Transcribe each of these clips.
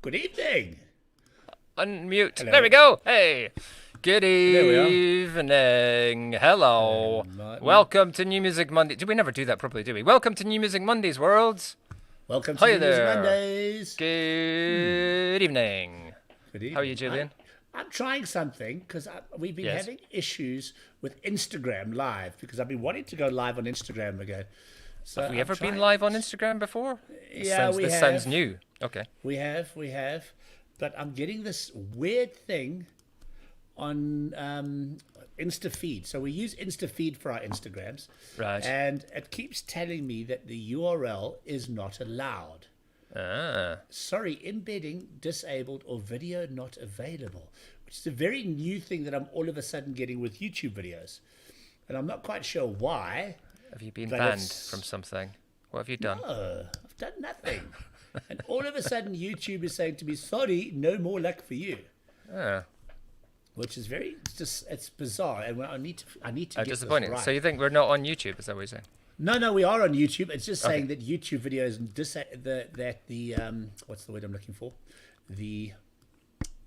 Good evening. Unmute. Hello. There we go. Hey. Good There we are. evening. Hello. Martin. Welcome to New Music Monday. Did we never do that properly, do we? Welcome to New Music Mondays, worlds. Welcome to Hi New Music there. Mondays. Good evening. Good evening. How are you, Julian? I'm trying something because we've been Yes. having issues with Instagram Live because I've been wanting to go live on Instagram again. So Have we I'm ever been trying- live on Instagram before? Yeah, we This have. sounds new. Okay. We have. But I'm getting this weird thing on Insta feed. So we use Insta feed for our Instagrams. Right. And it keeps telling me that the URL is not allowed. Sorry, embedding disabled or video not available, which is a very new thing that I'm all of a sudden getting with YouTube videos. And I'm not quite sure why. Have you been But banned it's- from something? What have you done? No, I've done nothing. And all of a sudden YouTube is saying to me, sorry, no more luck for you. Ah, Which is it's bizarre. And I need to get this disappointing. right. So you think we're not on YouTube? Is that what you're saying? No, we are on YouTube. It's just saying Okay. that YouTube videos what's the word I'm looking for?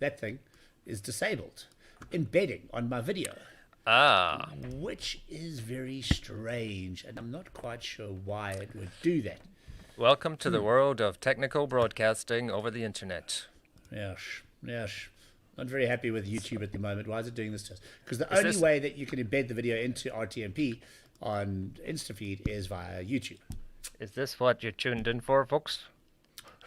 That thing is disabled, embedding on my video, Ah. which is very strange, and I'm not quite sure why it would do that. Welcome to the world of technical broadcasting over the internet. Yes. Not very happy with YouTube at the moment. Why is it doing this to us? Because the Is only this- way that you can embed the video into RTMP on InstaFeed is via YouTube. Is this what you're tuned in for, folks?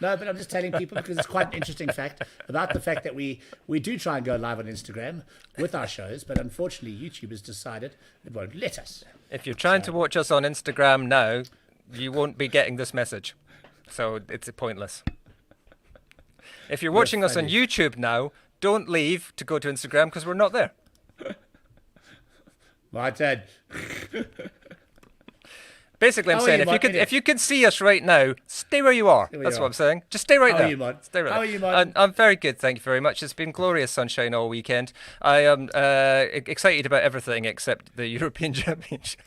No, but I'm just telling people because it's quite an interesting fact about the fact that we do try and go live on Instagram with our shows, but unfortunately YouTube has decided it won't let us. If you're trying to watch us on Instagram now, you won't be getting this message. So it's pointless. If you're watching us on funny. YouTube now, don't leave to go to Instagram because we're not there. Martin, Basically, I'm How are saying you, Martin? if you can see us right now, stay where you are. where That's you what are. I'm saying. Just stay right How are there. you, Martin? Stay right How there. are you, Martin? I'm very good, thank you very much. It's been glorious sunshine all weekend. I am excited about everything except the European Championship.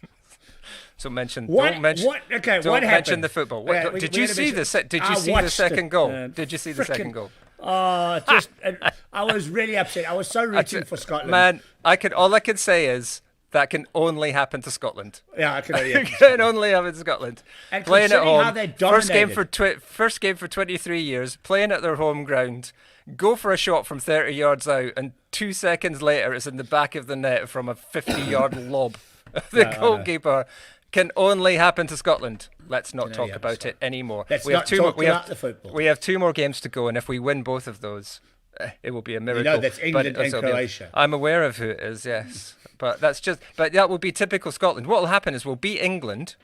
So don't mention Okay, don't what mention happened? the football. Yeah, Did we you gotta see mention- Did I you see the watched second it, goal? Did you see the second goal? I was really upset. I was so rooting for Scotland. Man, all I can say is that can only happen to Scotland. Yeah, I can only It can only happen to Scotland. And Playing at considering how home, they first game for 23 years, playing at their home ground, go for a shot from 30 yards out, and 2 seconds later it's in the back of the net from a 50-yard lob. The I know. goalkeeper can only happen to Scotland. Let's not talk yeah, about it anymore. Let's we have not two talk more. about the football. We have 2 more games to go, and if we win both of those, it will be a miracle. that's England and Croatia. I'm aware of who it is, yes. But that will be typical Scotland. What will happen is we'll beat England,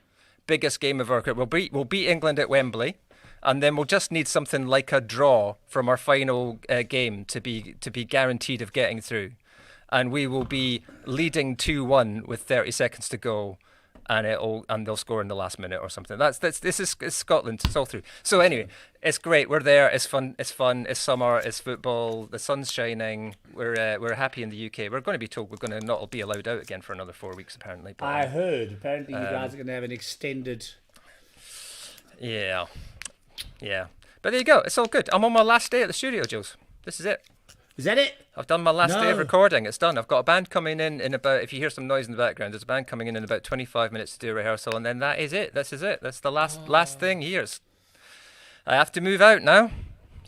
biggest game of our career. We'll beat England at Wembley, and then we'll just need something like a draw from our final game to be guaranteed of getting through, and we will be leading 2-1 with 30 seconds to go. And they'll score in the last minute or something. This is Scotland. It's all through. So anyway, it's great. We're there. It's fun. It's summer. It's football. The sun's shining. We're happy in the UK. We're going to be told we're going to not be allowed out again for another 4 weeks apparently. But, I heard. Apparently, you guys are going to have an extended. yeah. But there you go. It's all good. I'm on my last day at the studio, Jules. This is it. Is that it? I've done my last day of No. recording. It's done. I've got a band coming in about, if you hear some noise in the background, there's a band coming in about 25 minutes to do a rehearsal, and then that is it. This is it. That's the last thing here. I have to move out now.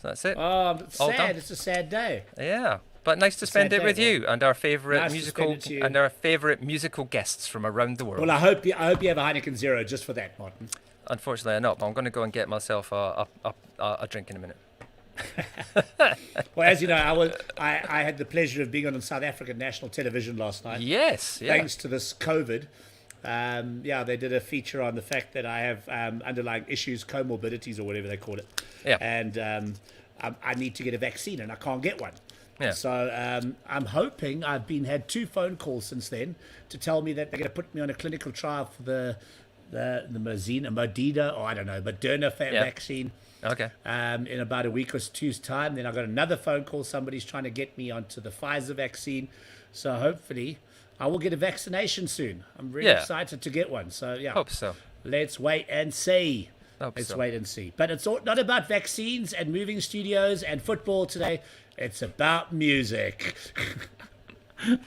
So that's it. Oh, it's All sad. done. It's a sad day. Yeah. But nice to spend sad it with day, you and our favourite Nice to spend it to you. musical guests from around the world. Well, I hope you have a Heineken Zero just for that, Martin. Unfortunately, I'm not. But I'm going to go and get myself a drink in a minute. Well, as you know, I had the pleasure of being on South African national television last night. Yes. Yeah. Thanks to this COVID. They did a feature on the fact that I have underlying issues, comorbidities, or whatever they call it. Yeah. And I need to get a vaccine, and I can't get one. Yeah. So I'm hoping had 2 phone calls since then to tell me that they're going to put me on a clinical trial for the Modena, or I don't know, Moderna vaccine. Okay. In about a week or two's time. Then I got another phone call. Somebody's trying to get me onto the Pfizer vaccine. So hopefully I will get a vaccination soon. I'm really excited to get one. So yeah. Hope so. Let's wait and see. Let's wait and see. But it's not about vaccines and moving studios and football today. It's about music.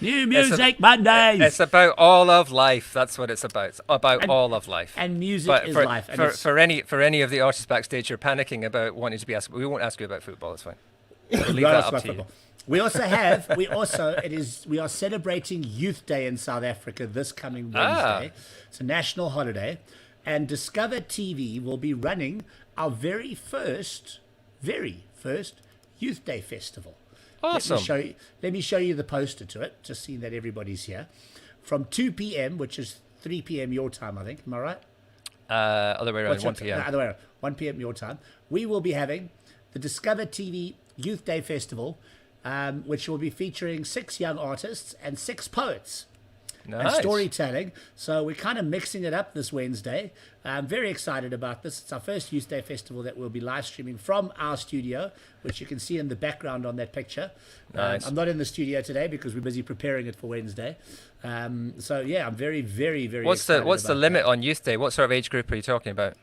New Music Mondays. It's about all of life. That's what it's about. It's about all of life. And music is life. And for any of the artists backstage you're panicking about wanting to be asked, we won't ask you about football. It's fine. We'll leave that up to you. We are celebrating Youth Day in South Africa this coming Wednesday. It's a national holiday, and DiscovrTV will be running our very first Youth Day festival. Awesome. Let me show you the poster to it, just seeing that everybody's here. From 2 p.m., which is 3 p.m. your time, I think. Am I right? Other way around, 1 p.m. Other way around, 1 p.m. your time. We will be having the DiscovrTV Youth Day Festival, which will be featuring 6 young artists and 6 poets. Nice. And storytelling. So we're kind of mixing it up this Wednesday. I'm very excited about this. It's our first Youth Day Festival that we'll be live streaming from our studio, which you can see in the background on that picture. Nice. I'm not in the studio today because we're busy preparing it for Wednesday. So yeah, I'm very, very, very excited. What's the limit on Youth Day? What sort of age group are you talking about?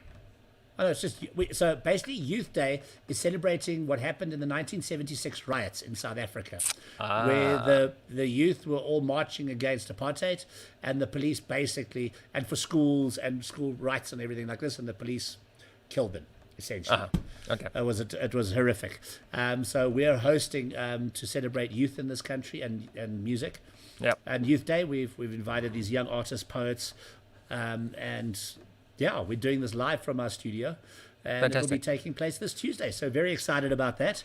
Oh, no, it's just so basically Youth Day is celebrating what happened in the 1976 riots in South Africa, where the youth were all marching against apartheid, and the police basically, and for schools and school rights and everything like this, and the police killed them essentially. Okay. It was horrific. So we're hosting to celebrate youth in this country and music. Yep. And Youth Day, we've invited these young artists, poets, and yeah, we're doing this live from our studio, and Fantastic. it will be taking place this Tuesday. So very excited about that,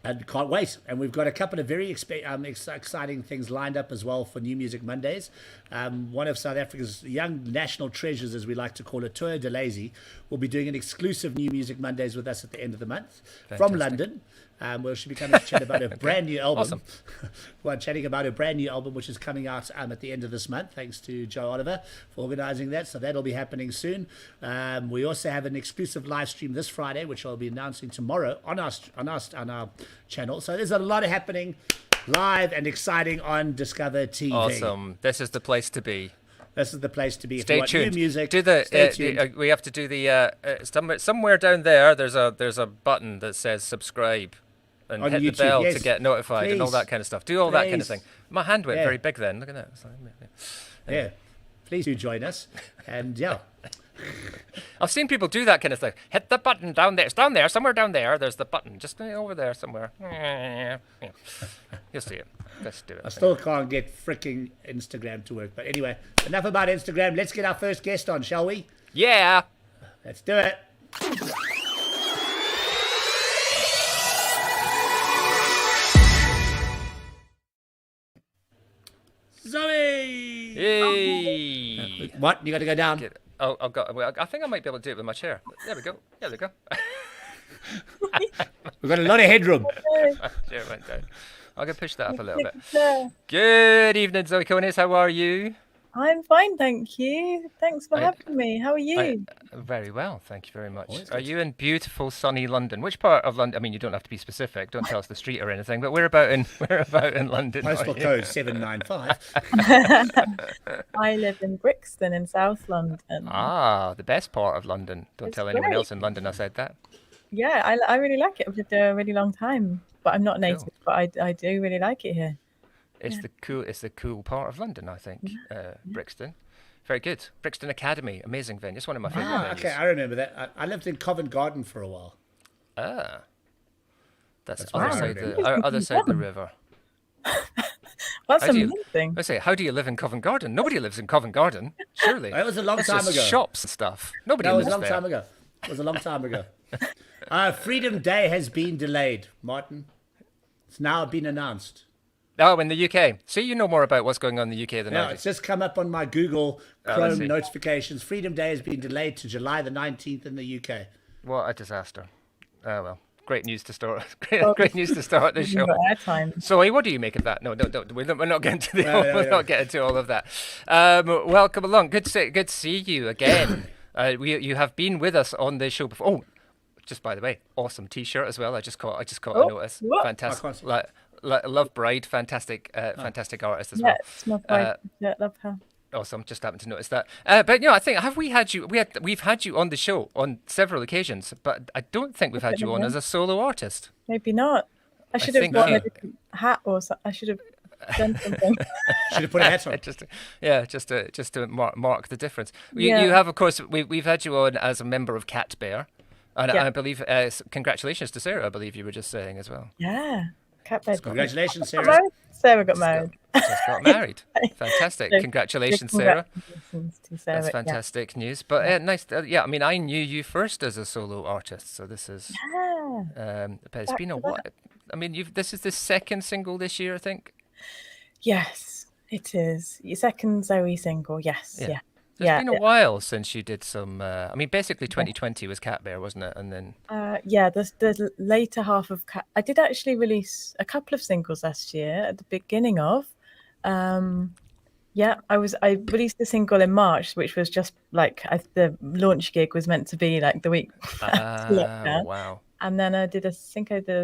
and can't wait. And we've got a couple of very exciting things lined up as well for New Music Mondays. One of South Africa's young national treasures, as we like to call it, Toya de Lazy, will be doing an exclusive New Music Mondays with us at the end of the month. Fantastic. From London. Where she'll be coming to chat about her brand new album. Awesome. We're chatting about her brand new album, which is coming out at the end of this month, thanks to Joe Oliver for organising that. So that'll be happening soon. We also have an exclusive live stream this Friday, which I'll be announcing tomorrow on our channel. So there's a lot happening live and exciting on DiscovrTV. Awesome. This is the place to be. This is the place to be. Stay if you want tuned. New music, stay tuned. tuned. We have to do the somewhere down there. There's a button that says subscribe, and On hit YouTube, the bell yes. to get notified and all that kind of stuff. Do all that kind of thing. My hand went very big then. Look at that. Yeah, please do join us. And yeah. I've seen people do that kind of thing. Hit the button down there. It's down there, somewhere down there. There's the button, just over there somewhere. Yeah. You'll see it. Let's do it. I still can't get freaking Instagram to work. But anyway, enough about Instagram. Let's get our first guest on, shall we? Yeah. Let's do it. Zoe! Hey! What? You got to go down? I think I might be able to do it with my chair. There we go. There we go. We've got a lot of headroom. Chair went down. I'm going to push that up a little bit. Good evening, Zoe Konex. How are you? I'm fine, thank you. Thanks for having me. How are you? Very well, thank you very much. Are you in beautiful sunny London? Which part of London? I mean, you don't have to be specific. Don't tell us the street or anything. But where about in London? Postal code 795. I live in Brixton in South London. Ah, the best part of London. Don't tell anyone else in London I said that. Yeah, I really like it. I've lived there a really long time, but I'm not native. But I do really like it here. It's the cool part of London, I think. Brixton, very good. Brixton Academy, amazing venue. It's one of my favourite venues. Okay, I remember that. I lived in Covent Garden for a while. Ah, that's other side of the river. That's amazing. I say, how do you live in Covent Garden? Nobody lives in Covent Garden, surely. It was a long time ago. Shops and stuff. Nobody lives there. It was a long time ago. Freedom Day has been delayed, Martin. It's now been announced. Oh, in the UK. See, you know more about what's going on in the UK than I do. It's just come up on my Google Chrome notifications. Freedom Day has been delayed to July the 19th in the UK. What a disaster. Oh, well. Great news to start. Great news to start the show. So, what do you make of that? No, we're not getting to not getting to all of that. Welcome along. Good to see you again. You have been with us on this show before. Oh, just by the way, awesome T-shirt as well. I just caught a notice. Fantastic. Love Bride, fantastic artist as well. Yes, my bride. Love her. Awesome. Just happened to notice that. But I think we've had you on the show on several occasions, but I don't think we've had you on as a solo artist. Maybe not. I should have worn a different hat, or I should have done something. Should have put a hat on. just to mark the difference. You have, of course, we've had you on as a member of Cat Bear, and I believe congratulations to Sarah. I believe you were just saying as well. Yeah, Cat Bear. Congratulations, Sarah. Sarah got married. Just got married. Fantastic. Congratulations, Sarah. Congratulations to Sarah. That's fantastic news. But nice. I mean, I knew you first as a solo artist, so this is. But it's been a while. I mean, this is the second single this year, I think. Yes, it is. Your second Zoe single. Yes. Yeah. It's been a while since you did some. I mean, basically, 2020 was Cat Bear, wasn't it? And then. The later half of Cat. I did actually release a couple of singles last year at the beginning of. I released the single in March, which was just like the launch gig was meant to be like the week. Wow. And then I did a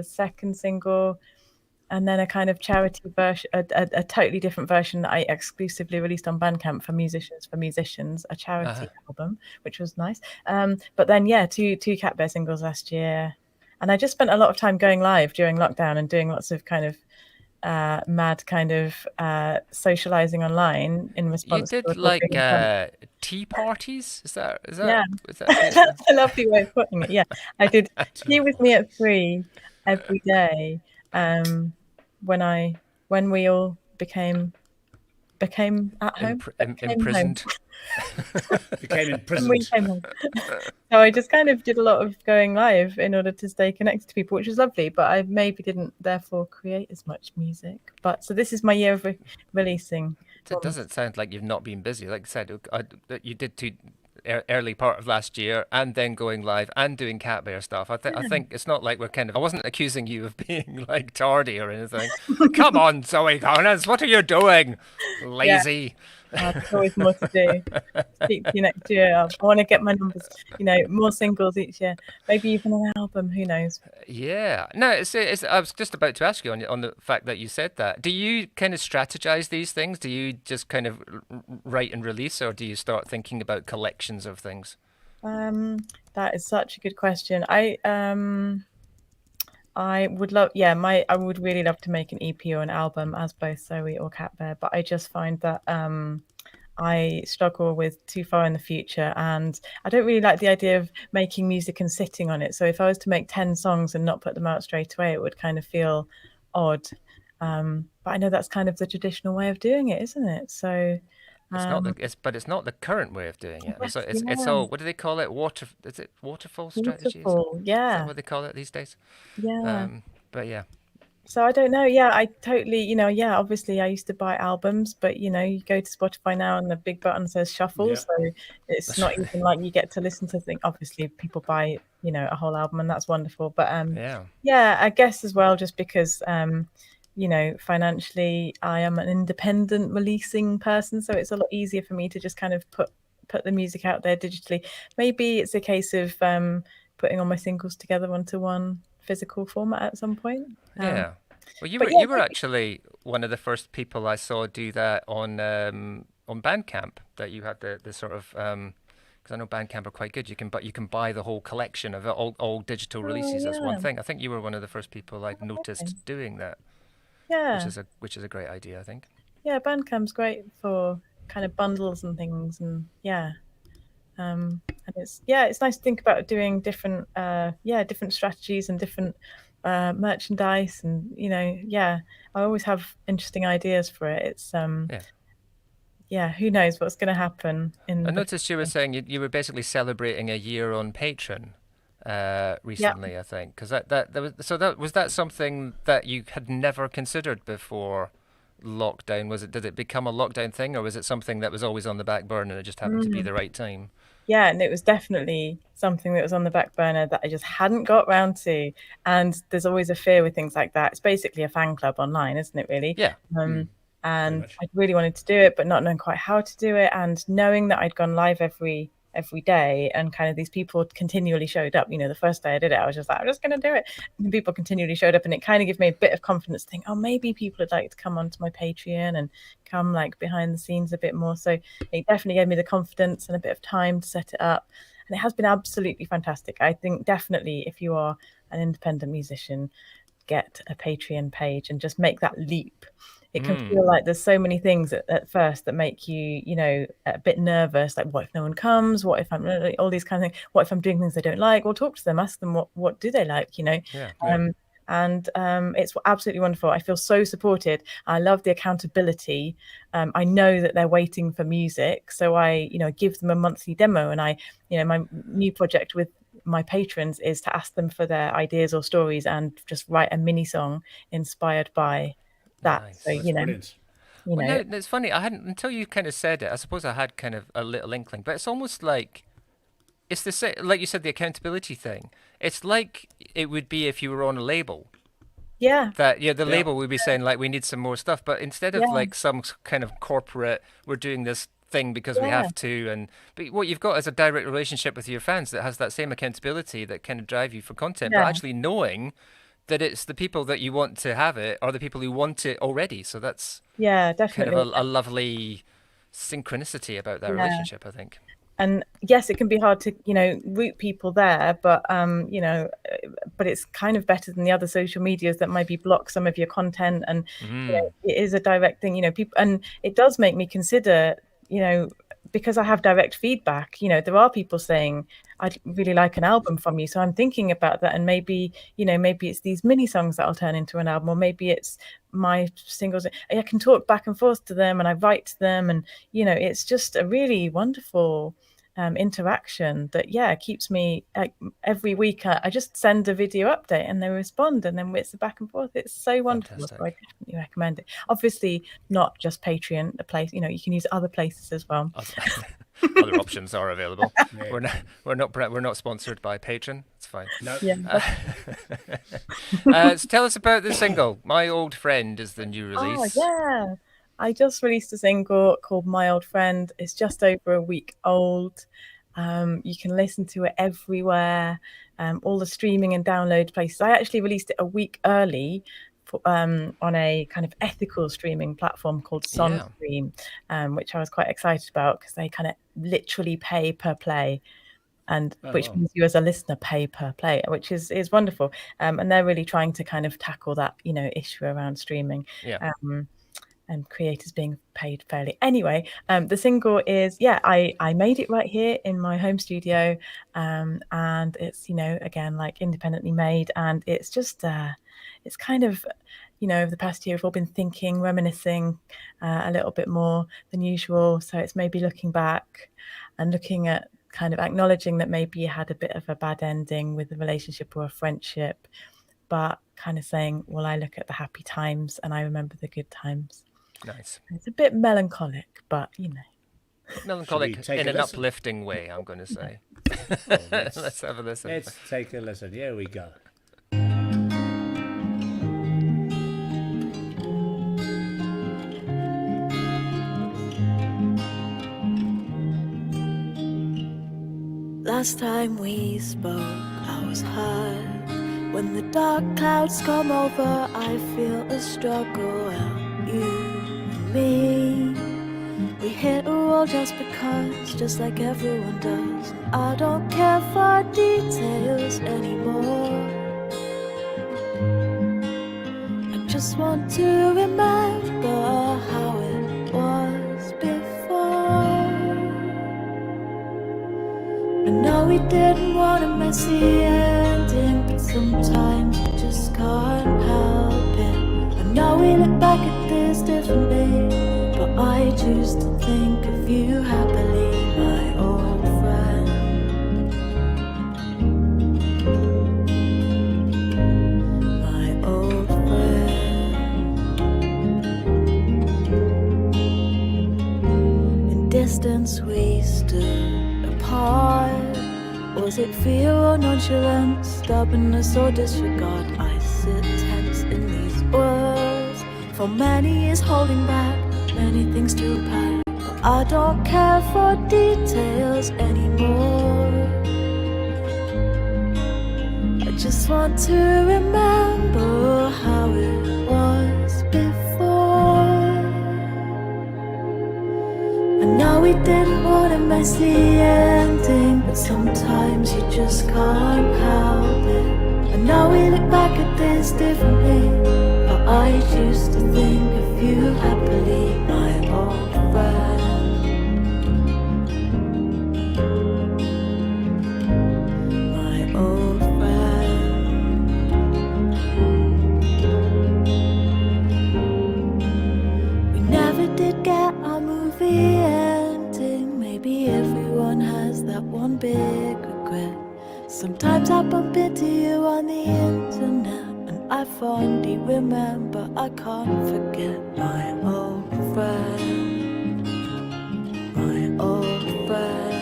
second single. And then a kind of charity version, a totally different version that I exclusively released on Bandcamp for musicians, a charity album, which was nice. But then, two Cat Bear singles last year. And I just spent a lot of time going live during lockdown and doing lots of kind of mad kind of socializing online in response. You did like tea parties? Is that? Yeah, that's a lovely way of putting it. Yeah, I did tea with me at 3 every day. When we all became at home, imprisoned. Became imprisoned. We came home. So I just kind of did a lot of going live in order to stay connected to people, which was lovely. But I maybe didn't therefore create as much music. But so this is my year of releasing. It doesn't sound like you've not been busy. Like I said, you did two. Early part of last year, and then going live and doing Cat Bear stuff. I think it's not like we're kind of. I wasn't accusing you of being like tardy or anything. Come on, Zoe Konex, what are you doing? Lazy. There's always more to do. Speak to you next year. I want to get my numbers. More singles each year. Maybe even an album. Who knows? Yeah. No, I was just about to ask you on the fact that you said that. Do you kind of strategize these things? Do you just kind of write and release, or do you start thinking about collections of things? That is such a good question. I would love, I would really love to make an EP or an album as both Zoe or Cat Bear, but I just find that I struggle with too far in the future, and I don't really like the idea of making music and sitting on it. So if I was to make 10 songs and not put them out straight away, it would kind of feel odd. But I know that's kind of the traditional way of doing it, isn't it? So. It's not the current way of doing it. It's all, what do they call it? Is it waterfall strategies? Waterfall, yeah. Is that what they call it these days? Yeah. But yeah. So I don't know. Yeah, I totally, obviously I used to buy albums, but you go to Spotify now and the big button says shuffle. Yeah. So it's not even like you get to listen to things. Obviously people buy, a whole album, and that's wonderful. But I guess as well, just because financially I am an independent releasing person, so it's a lot easier for me to just kind of put the music out there digitally. Maybe it's a case of putting all my singles together onto one physical format at some point. Well, you were actually one of the first people I saw do that on Bandcamp, that you had the sort of because I know Bandcamp are quite good. You can buy the whole collection of all digital releases as one thing. I think you were one of the first people I'd noticed doing that. Yeah, which is a great idea, I think. Yeah, Bandcamp's great for kind of bundles and things, and and it's nice to think about doing different different strategies and different merchandise, and I always have interesting ideas for it. It's who knows what's going to happen. I noticed you were saying you were basically celebrating a year on Patreon. Recently, I think, because was that something that you had never considered before lockdown? Did it become a lockdown thing, or was it something that was always on the back burner and it just happened to be the right time? Yeah, and it was definitely something that was on the back burner that I just hadn't got round to. And there's always a fear with things like that. It's basically a fan club online, isn't it, really? Yeah. And I really wanted to do it, but not knowing quite how to do it, and knowing that I'd gone live every every day, and kind of these people continually showed up. The first day I did it, I was just like, I'm just going to do it. And people continually showed up, and it kind of gave me a bit of confidence to think, oh, maybe people would like to come onto my Patreon and come like behind the scenes a bit more. So it definitely gave me the confidence and a bit of time to set it up. And it has been absolutely fantastic. I think definitely if you are an independent musician, get a Patreon page and just make that leap. It can feel like there's so many things at first that make you, a bit nervous. Like, what if no one comes? What if I'm all these kind of things? What if I'm doing things they don't like? Well, talk to them, ask them what do they like, And it's absolutely wonderful. I feel so supported. I love the accountability. I know that they're waiting for music, so I, give them a monthly demo. And I, my new project with my patrons is to ask them for their ideas or stories and just write a mini song inspired by that. Nice. So No, it's funny. I hadn't, until you kind of said it. I suppose I had kind of a little inkling, but it's almost like it's the same, like you said, the accountability thing. It's like it would be if you were on a label. Yeah. That the label would be saying like, we need some more stuff, but instead of like some kind of corporate, we're doing this thing because we have to, but what you've got is a direct relationship with your fans that has that same accountability that kind of drive you for content, but actually knowing that it's the people that you want to have it are the people who want it already. So that's definitely kind of a lovely synchronicity about that relationship, I think. And yes, it can be hard to, root people there, but but it's kind of better than the other social medias that maybe block some of your content. And it is a direct thing, people, and it does make me consider, because I have direct feedback, there are people saying, I'd really like an album from you. So I'm thinking about that. And maybe, maybe it's these mini songs that I'll turn into an album, or maybe it's my singles. I can talk back and forth to them and I write to them. And, it's just a really wonderful interaction that keeps me every week. I just send a video update and they respond, and then it's the back and forth. It's so wonderful. Fantastic. So I definitely recommend it. Obviously not just Patreon, the place, you can use other places as well. Other options are available. We're not sponsored by Patreon. It's fine. No. So tell us about the single. My Old Friend is the new release. I just released a single called My Old Friend. It's just over a week old. You can listen to it everywhere, all the streaming and download places. I actually released it a week early on a kind of ethical streaming platform called SonStream, which I was quite excited about because they kind of literally pay per play. And means you as a listener pay per play, which is wonderful. And they're really trying to kind of tackle that, issue around streaming. And creators being paid fairly. Anyway, the single is, I made it right here in my home studio. And it's, again, like independently made. And it's just, it's kind of, over the past year, we've all been thinking, reminiscing a little bit more than usual. So it's maybe looking back and looking at kind of acknowledging that maybe you had a bit of a bad ending with a relationship or a friendship, but kind of saying, well, I look at the happy times and I remember the good times. Nice. It's a bit melancholic, but melancholic in an uplifting way, I'm going to say. Let's have a listen. Let's take a listen. Here we go. Last time we spoke, I was hurt. When the dark clouds come over, I feel a struggle. You and me, we hit a wall just because, just like everyone does. I don't care for details anymore. I just want to remember how it was before. I know we didn't want a messy ending, but sometimes you just can't help it. I know we look back at this differently, but I choose to think of you happily, my old friend. My old friend. In distance we stood apart. Was it fear or nonchalance, stubbornness or disregard? I sit tense in these words. For many is holding back, many things to pack. But I don't care for details anymore. I just want to remember how it was before. I know we didn't want a messy ending, but sometimes you just can't help it. I know we look back at this differently, but I used to think of you happily, my old friend. My old friend. We never did get our movie ending. Maybe everyone has that one big regret. Sometimes I bump into you on the internet, and I fondly remember, I can't forget my old friend. My old friend.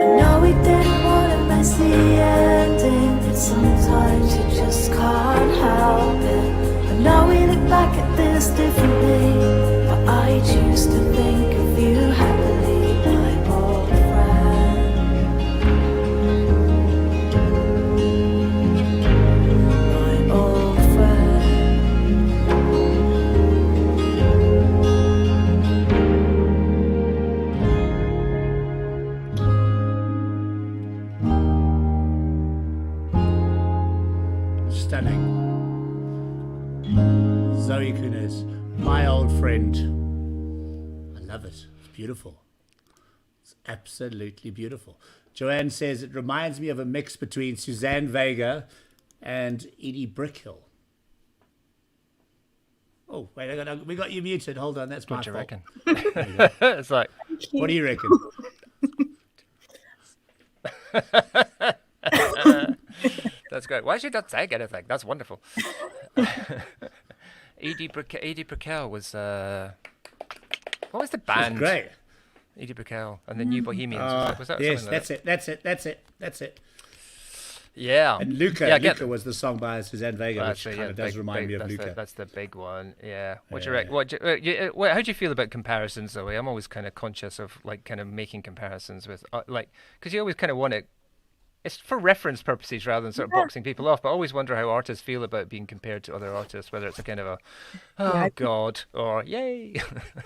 I know we didn't want a messy ending, but sometimes you just can't help it. I know we look back at this differently, but I choose to think of you happily, my old friend. My old friend. Stunning. Zoe Konex, my old friend. I love it. It's beautiful. It's absolutely beautiful. Joanne says it reminds me of a mix between Suzanne Vega and Edie Brickhill. Oh, wait, we got you muted. Hold on, that's my What do you fault. reckon? It's like, What do you reckon? that's great. Why should you not say anything? That's wonderful. Edie Brickell was what was the band? Great. Edie Brickell and the New Bohemians. Was that Yes, something like that's it. Yeah. And Luca, Yeah, Luca was the song by Suzanne Vega, which That's kind of does remind me of that's Luca. That's the big one. Yeah. What do you reckon? How do you feel about comparisons, Zoe? I'm always kind of conscious of like kind of making comparisons with like because you always kind of want it. It's for reference purposes rather than sort of boxing people off. But I always wonder how artists feel about being compared to other artists, whether it's a kind of a God or yay.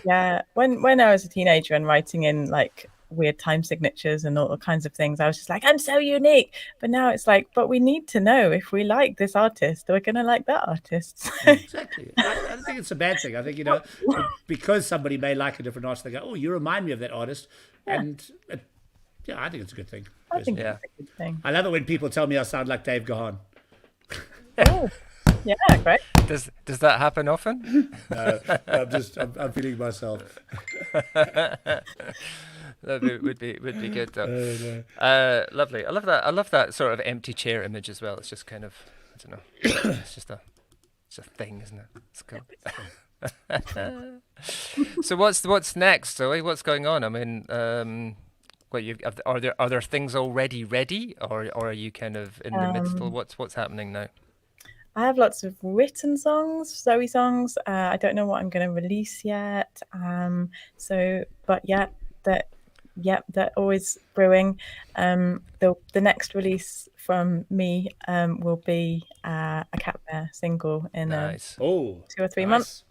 Yeah, when I was a teenager and writing in like weird time signatures and all kinds of things, I was just like, I'm so unique. But now it's like, but we need to know if we like this artist, we're gonna like that artist. Exactly. I don't think it's a bad thing. I think, because somebody may like a different artist, they go, oh, you remind me of that artist. Yeah. And I think it's a good thing. I think it's a good thing. I love it when people tell me I sound like Dave Gahan. Oh, yeah, great. Does that happen often? No, I'm feeling myself. That would be good though. Lovely. I love that sort of empty chair image as well. It's just kind of, I don't know. It's a thing, isn't it? It's cool. So what's next, Zoe? What's going on? I mean, are there things already ready, or are you kind of in the midst of what's happening now? I have lots of written songs, Zoe songs. I don't know what I'm going to release yet. They're always brewing. The next release from me will be a Cat Bear single in 2 or 3 months.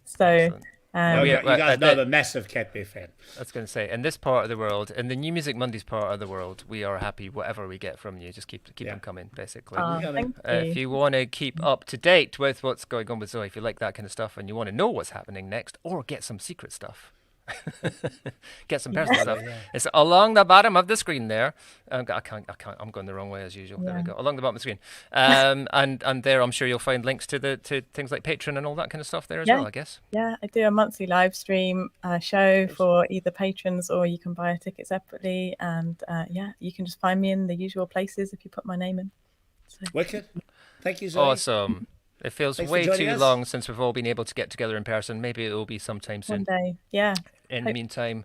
So Excellent. You guys know I'm a massive Cat Bear fan. I was going to say, in this part of the world, in the New Music Mondays part of the world, we are happy whatever we get from you. Just keep them coming, basically. Thank you. If you want to keep up to date with what's going on with Zoe, if you like that kind of stuff and you want to know what's happening next, or get some secret stuff, get some personal stuff. Yeah. It's along the bottom of the screen there. I can't. I'm going the wrong way as usual. There we go. Along the bottom of the screen. And there, I'm sure you'll find links to things like Patreon and all that kind of stuff there as well, I guess. Yeah, I do a monthly live stream show for either patrons, or you can buy a ticket separately. And you can just find me in the usual places if you put my name in. So. Wicked. Thank you, Zoe. Awesome. It feels way too long since we've all been able to get together in person. Maybe it will be sometime soon. One day, yeah. In the meantime,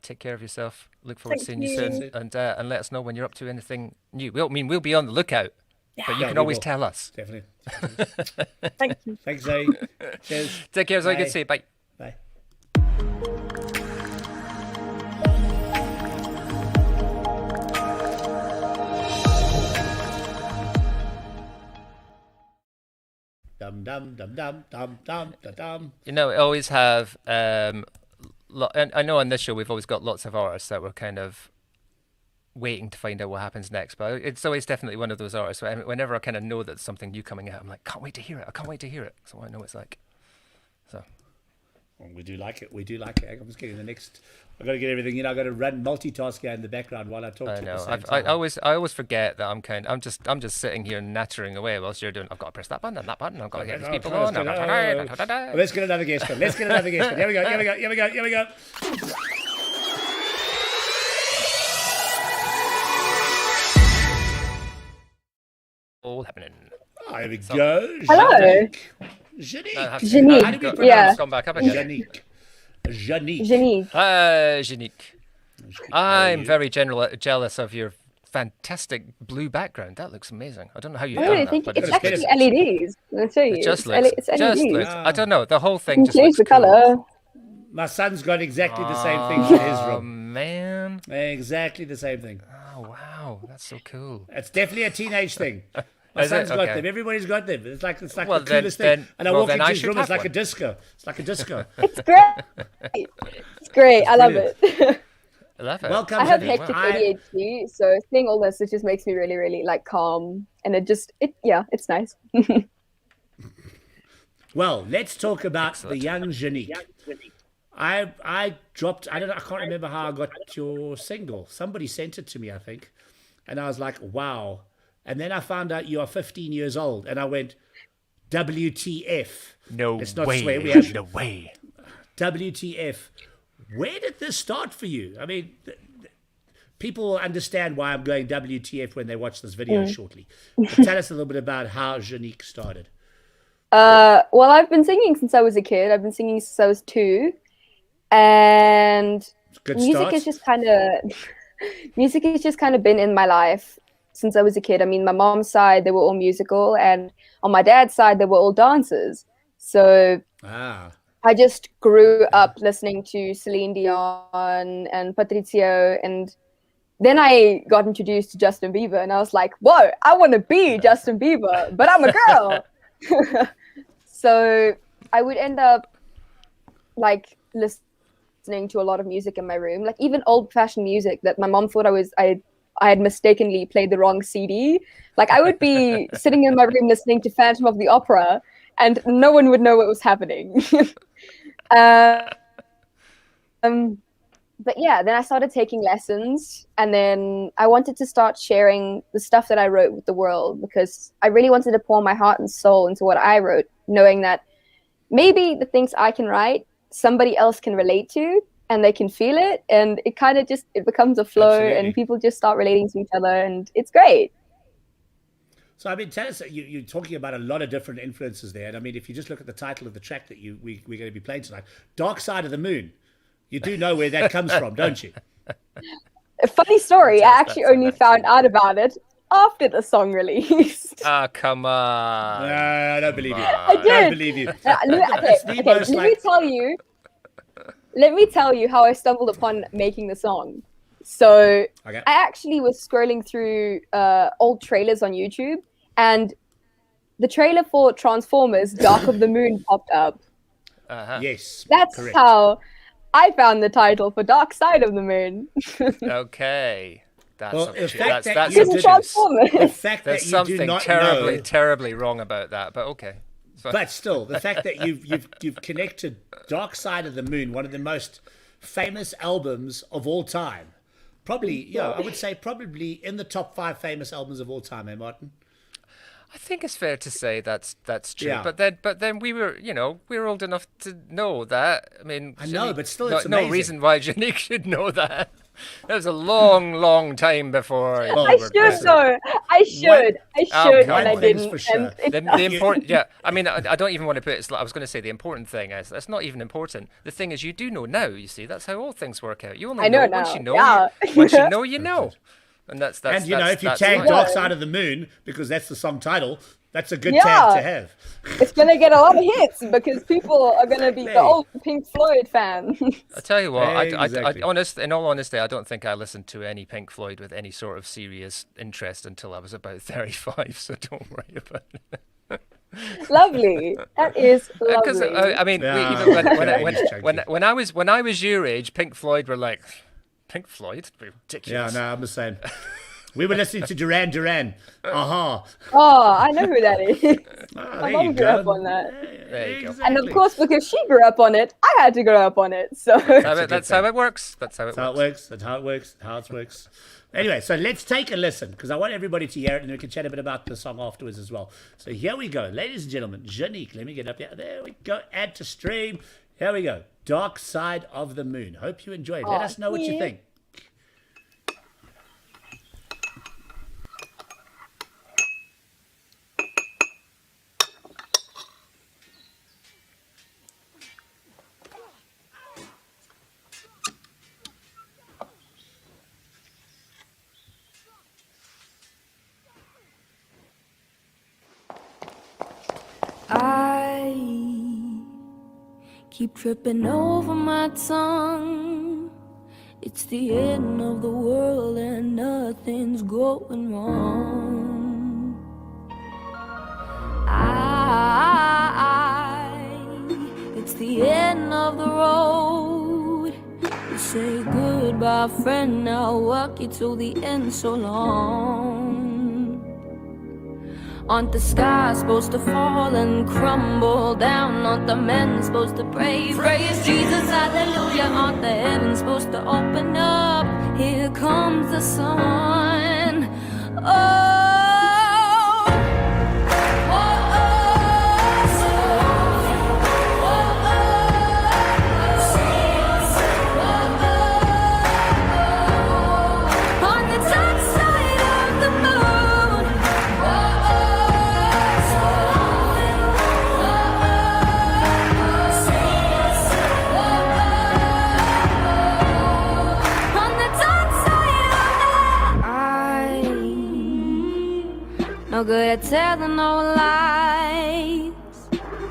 take care of yourself. Look forward to seeing you soon, and let us know when you're up to anything new. We'll be on the lookout. But you Yeah, can we always will. tell us. Definitely. Thank you. Thanks, Zoe. Cheers. Take care, Zoe. Good Bye. to see you. Bye. Bye. Dum dum dum dum dum dum dum dum. You know, we always have. And I know on this show we've always got lots of artists that we're kind of waiting to find out what happens next. But it's always definitely one of those artists. Whenever I kind of know that something new coming out, I'm like, can't wait to hear it. I can't wait to hear it. So I know what it's like. So. Well, we do like it. We do like it. I'm just getting the next. I've got to get everything. I've got to run multitask here in the background while I talk to I you. know. At the same time. I always forget that I'm just sitting here nattering away whilst you're doing. I've got to press that button and that button. I've got to get these people on. Let's get another guest on. Let's get another guest on. Here we go. Here we go. Here we go. Here we go. All happening. Oh, here we go. Hello. Jeanique. Jeanique. How do we pronounce Yeah. It's gone back up again. Jeanique. Jeanique. Jeanique. Jeanique. I'm very jealous of your fantastic blue background. That looks amazing. I don't know how you've done that, Thank you. but It's it actually looks, LEDs. I'll show you. it just looks, It's LEDs. I don't know. The whole thing You just can looks change the cool. color. My son's got exactly the same thing for his Oh room. man! Exactly the same thing. Oh wow, that's so cool. It's definitely a teenage thing. My Is it? son's got Okay. them. Everybody's got them. It's like Well, the coolest thing. And I well, walk then into I his should room. It's have like a one. disco. It's like a disco. It's great. It's great. I love brilliant. it. I love it. Welcome, I have Jeanique. hectic ADHD, so seeing all this, it just makes me really, really like calm, and it's nice. Well, let's talk about Excellent. the young Jeanique. I dropped. I can't remember how I got your single. Somebody sent it to me, I think, and I was like, wow. And then I found out you are 15 years old, and I went, WTF? No Let's not way. swear. We have No way. WTF. Where did this start for you? I mean, people will understand why I'm going WTF when they watch this video shortly. But tell us a little bit about how Jeanique started. Well, I've been singing since I was a kid. I've been singing since I was 2, and Good music start. has just kind of been in my life since I was a kid. I mean, my mom's side, they were all musical, and on my dad's side, they were all dancers. So I just grew up listening to Celine Dion and Patrizio, and then I got introduced to Justin Bieber, and I was like, whoa, I want to be Justin Bieber, but I'm a girl. So I would end up like listening to a lot of music in my room, like even old-fashioned music that my mom thought I had mistakenly played the wrong CD. Like I would be sitting in my room listening to Phantom of the Opera, and no one would know what was happening. But yeah, then I started taking lessons, and then I wanted to start sharing the stuff that I wrote with the world, because I really wanted to pour my heart and soul into what I wrote, knowing that maybe the things I can write, somebody else can relate to, and they can feel it, and it kind of just, it becomes a flow. Absolutely. And people just start relating to each other, and it's great. So, I mean, tell us, you're talking about a lot of different influences there. And I mean, if you just look at the title of the track that we're going to be playing tonight, Dark Side of the Moon, you do know where that comes from, don't you? A funny story, I actually That's only amazing. found out about it after the song released. Ah, come on. No, I don't believe you. I don't did. believe you. Okay, the okay, most let me tell you how I stumbled upon making the song. So Okay. I actually was scrolling through old trailers on YouTube, and the trailer for Transformers Dark of the Moon popped up. Yes. That's correct. how I found the title for Dark Side of the Moon. Okay. That's Well, a- the fact that that's you It's did a this- Transformers. The fact There's that you something do not terribly, know, terribly wrong about that, but okay. So, but still, the fact that you've connected Dark Side of the Moon, one of the most famous albums of all time, probably, I would say probably in the top 5 famous albums of all time, Martin? I think it's fair to say that's true. Yeah. But then we were old enough to know that. I mean, I know, Jeanique- but still, no, it's no amazing. reason why Jeanique should know that. That was a long, long time before. Well, I should though. I should, Oh, and come I on. didn't. For sure. And it's The important, yeah. I mean, I don't even want to put it. I was going to say the important thing is that's not even important. The thing is, you do know now. You see, that's how all things work out. You only I know once now, you know. yeah. Once you know, you know. And that's and you know, if you that's tag fine. Dark Side of the Moon, because that's the song title, that's a good Yeah. tag to have. It's going to get a lot of hits because people are going to be Hey. the old Pink Floyd fan. I tell you what, Exactly. in all honesty, I don't think I listened to any Pink Floyd with any sort of serious interest until I was about 35. So don't worry about it. Lovely. That is Because lovely. I mean, Yeah, even okay, when I was your age, Pink Floyd were like, Pink Floyd, Yeah, ridiculous. no, I'm the same. We were listening to Duran Duran. Aha. Oh, I know who that is. Oh, My there mom you grew go. up on that. There you go. And of course, because she grew up on it, I had to grow up on it. So That's how it works. That's how it That's how it works. works. That's how it works. How it works. Anyway, so let's take a listen because I want everybody to hear it and we can chat a bit about the song afterwards as well. So here we go. Ladies and gentlemen, Jeanique, let me get up here. There we go. Add to stream. Here we go. Dark Side of the Moon. Hope you enjoy it. Let us know what you think. I keep tripping over my tongue. It's the end of the world and nothing's going wrong. It's the end of the road. You say goodbye, friend. I'll walk you till the end. So long. Aren't the skies supposed to fall and crumble down? Aren't the men supposed to praise Jesus, hallelujah? Aren't the heavens supposed to open up? Here comes the sun. Oh. No good at telling no lies.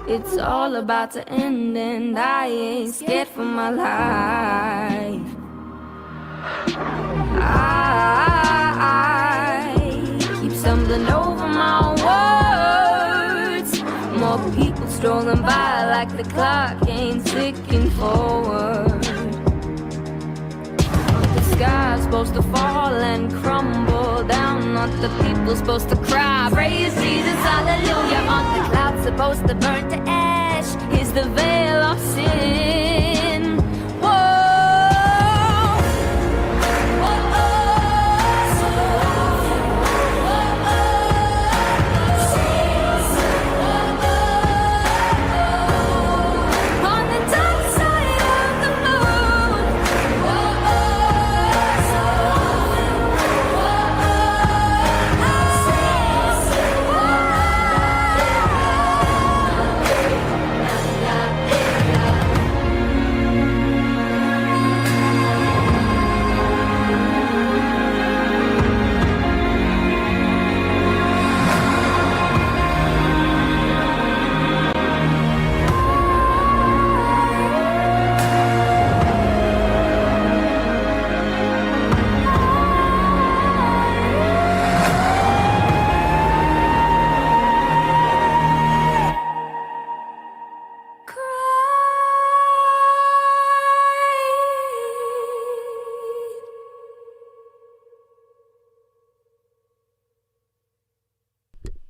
It's all about to end and I ain't scared for my life. I keep stumbling over my words. More people strolling by like the clock ain't ticking forward. The sky's supposed to fall and crumble down. Not the people supposed to cry, praise Jesus, hallelujah. Aren't the clouds supposed to burn to ash? Is the veil of sin? Whoa.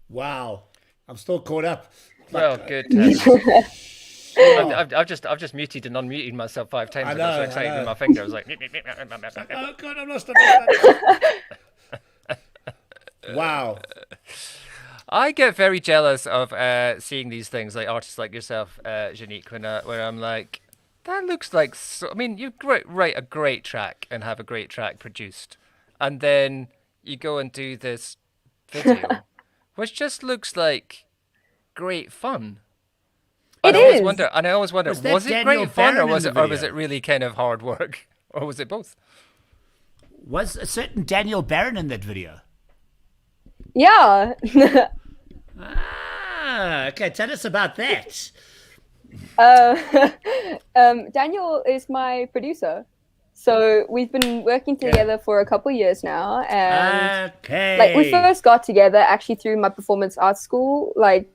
Wow. I'm still caught up. Well, good. I've just muted and unmuted myself 5 times. I got so excited with my finger. I was like, Oh, God, I'm lost. Wow. I get very jealous of seeing these things, like artists like yourself, Jeanique, where I'm like, that looks like so. I mean, you write a great track and have a great track produced, and then you go and do this video, which just looks like great fun. It I always wonder, Was that was it Daniel great fun, or Barron was in it the or was video? it really kind of hard work, or was it both? Was a certain Daniel Barron in that video? Yeah. Ah, okay. Tell us about that. Daniel is my producer. So we've been working together for a couple of years now, and like we first got together actually through my performance arts school. Like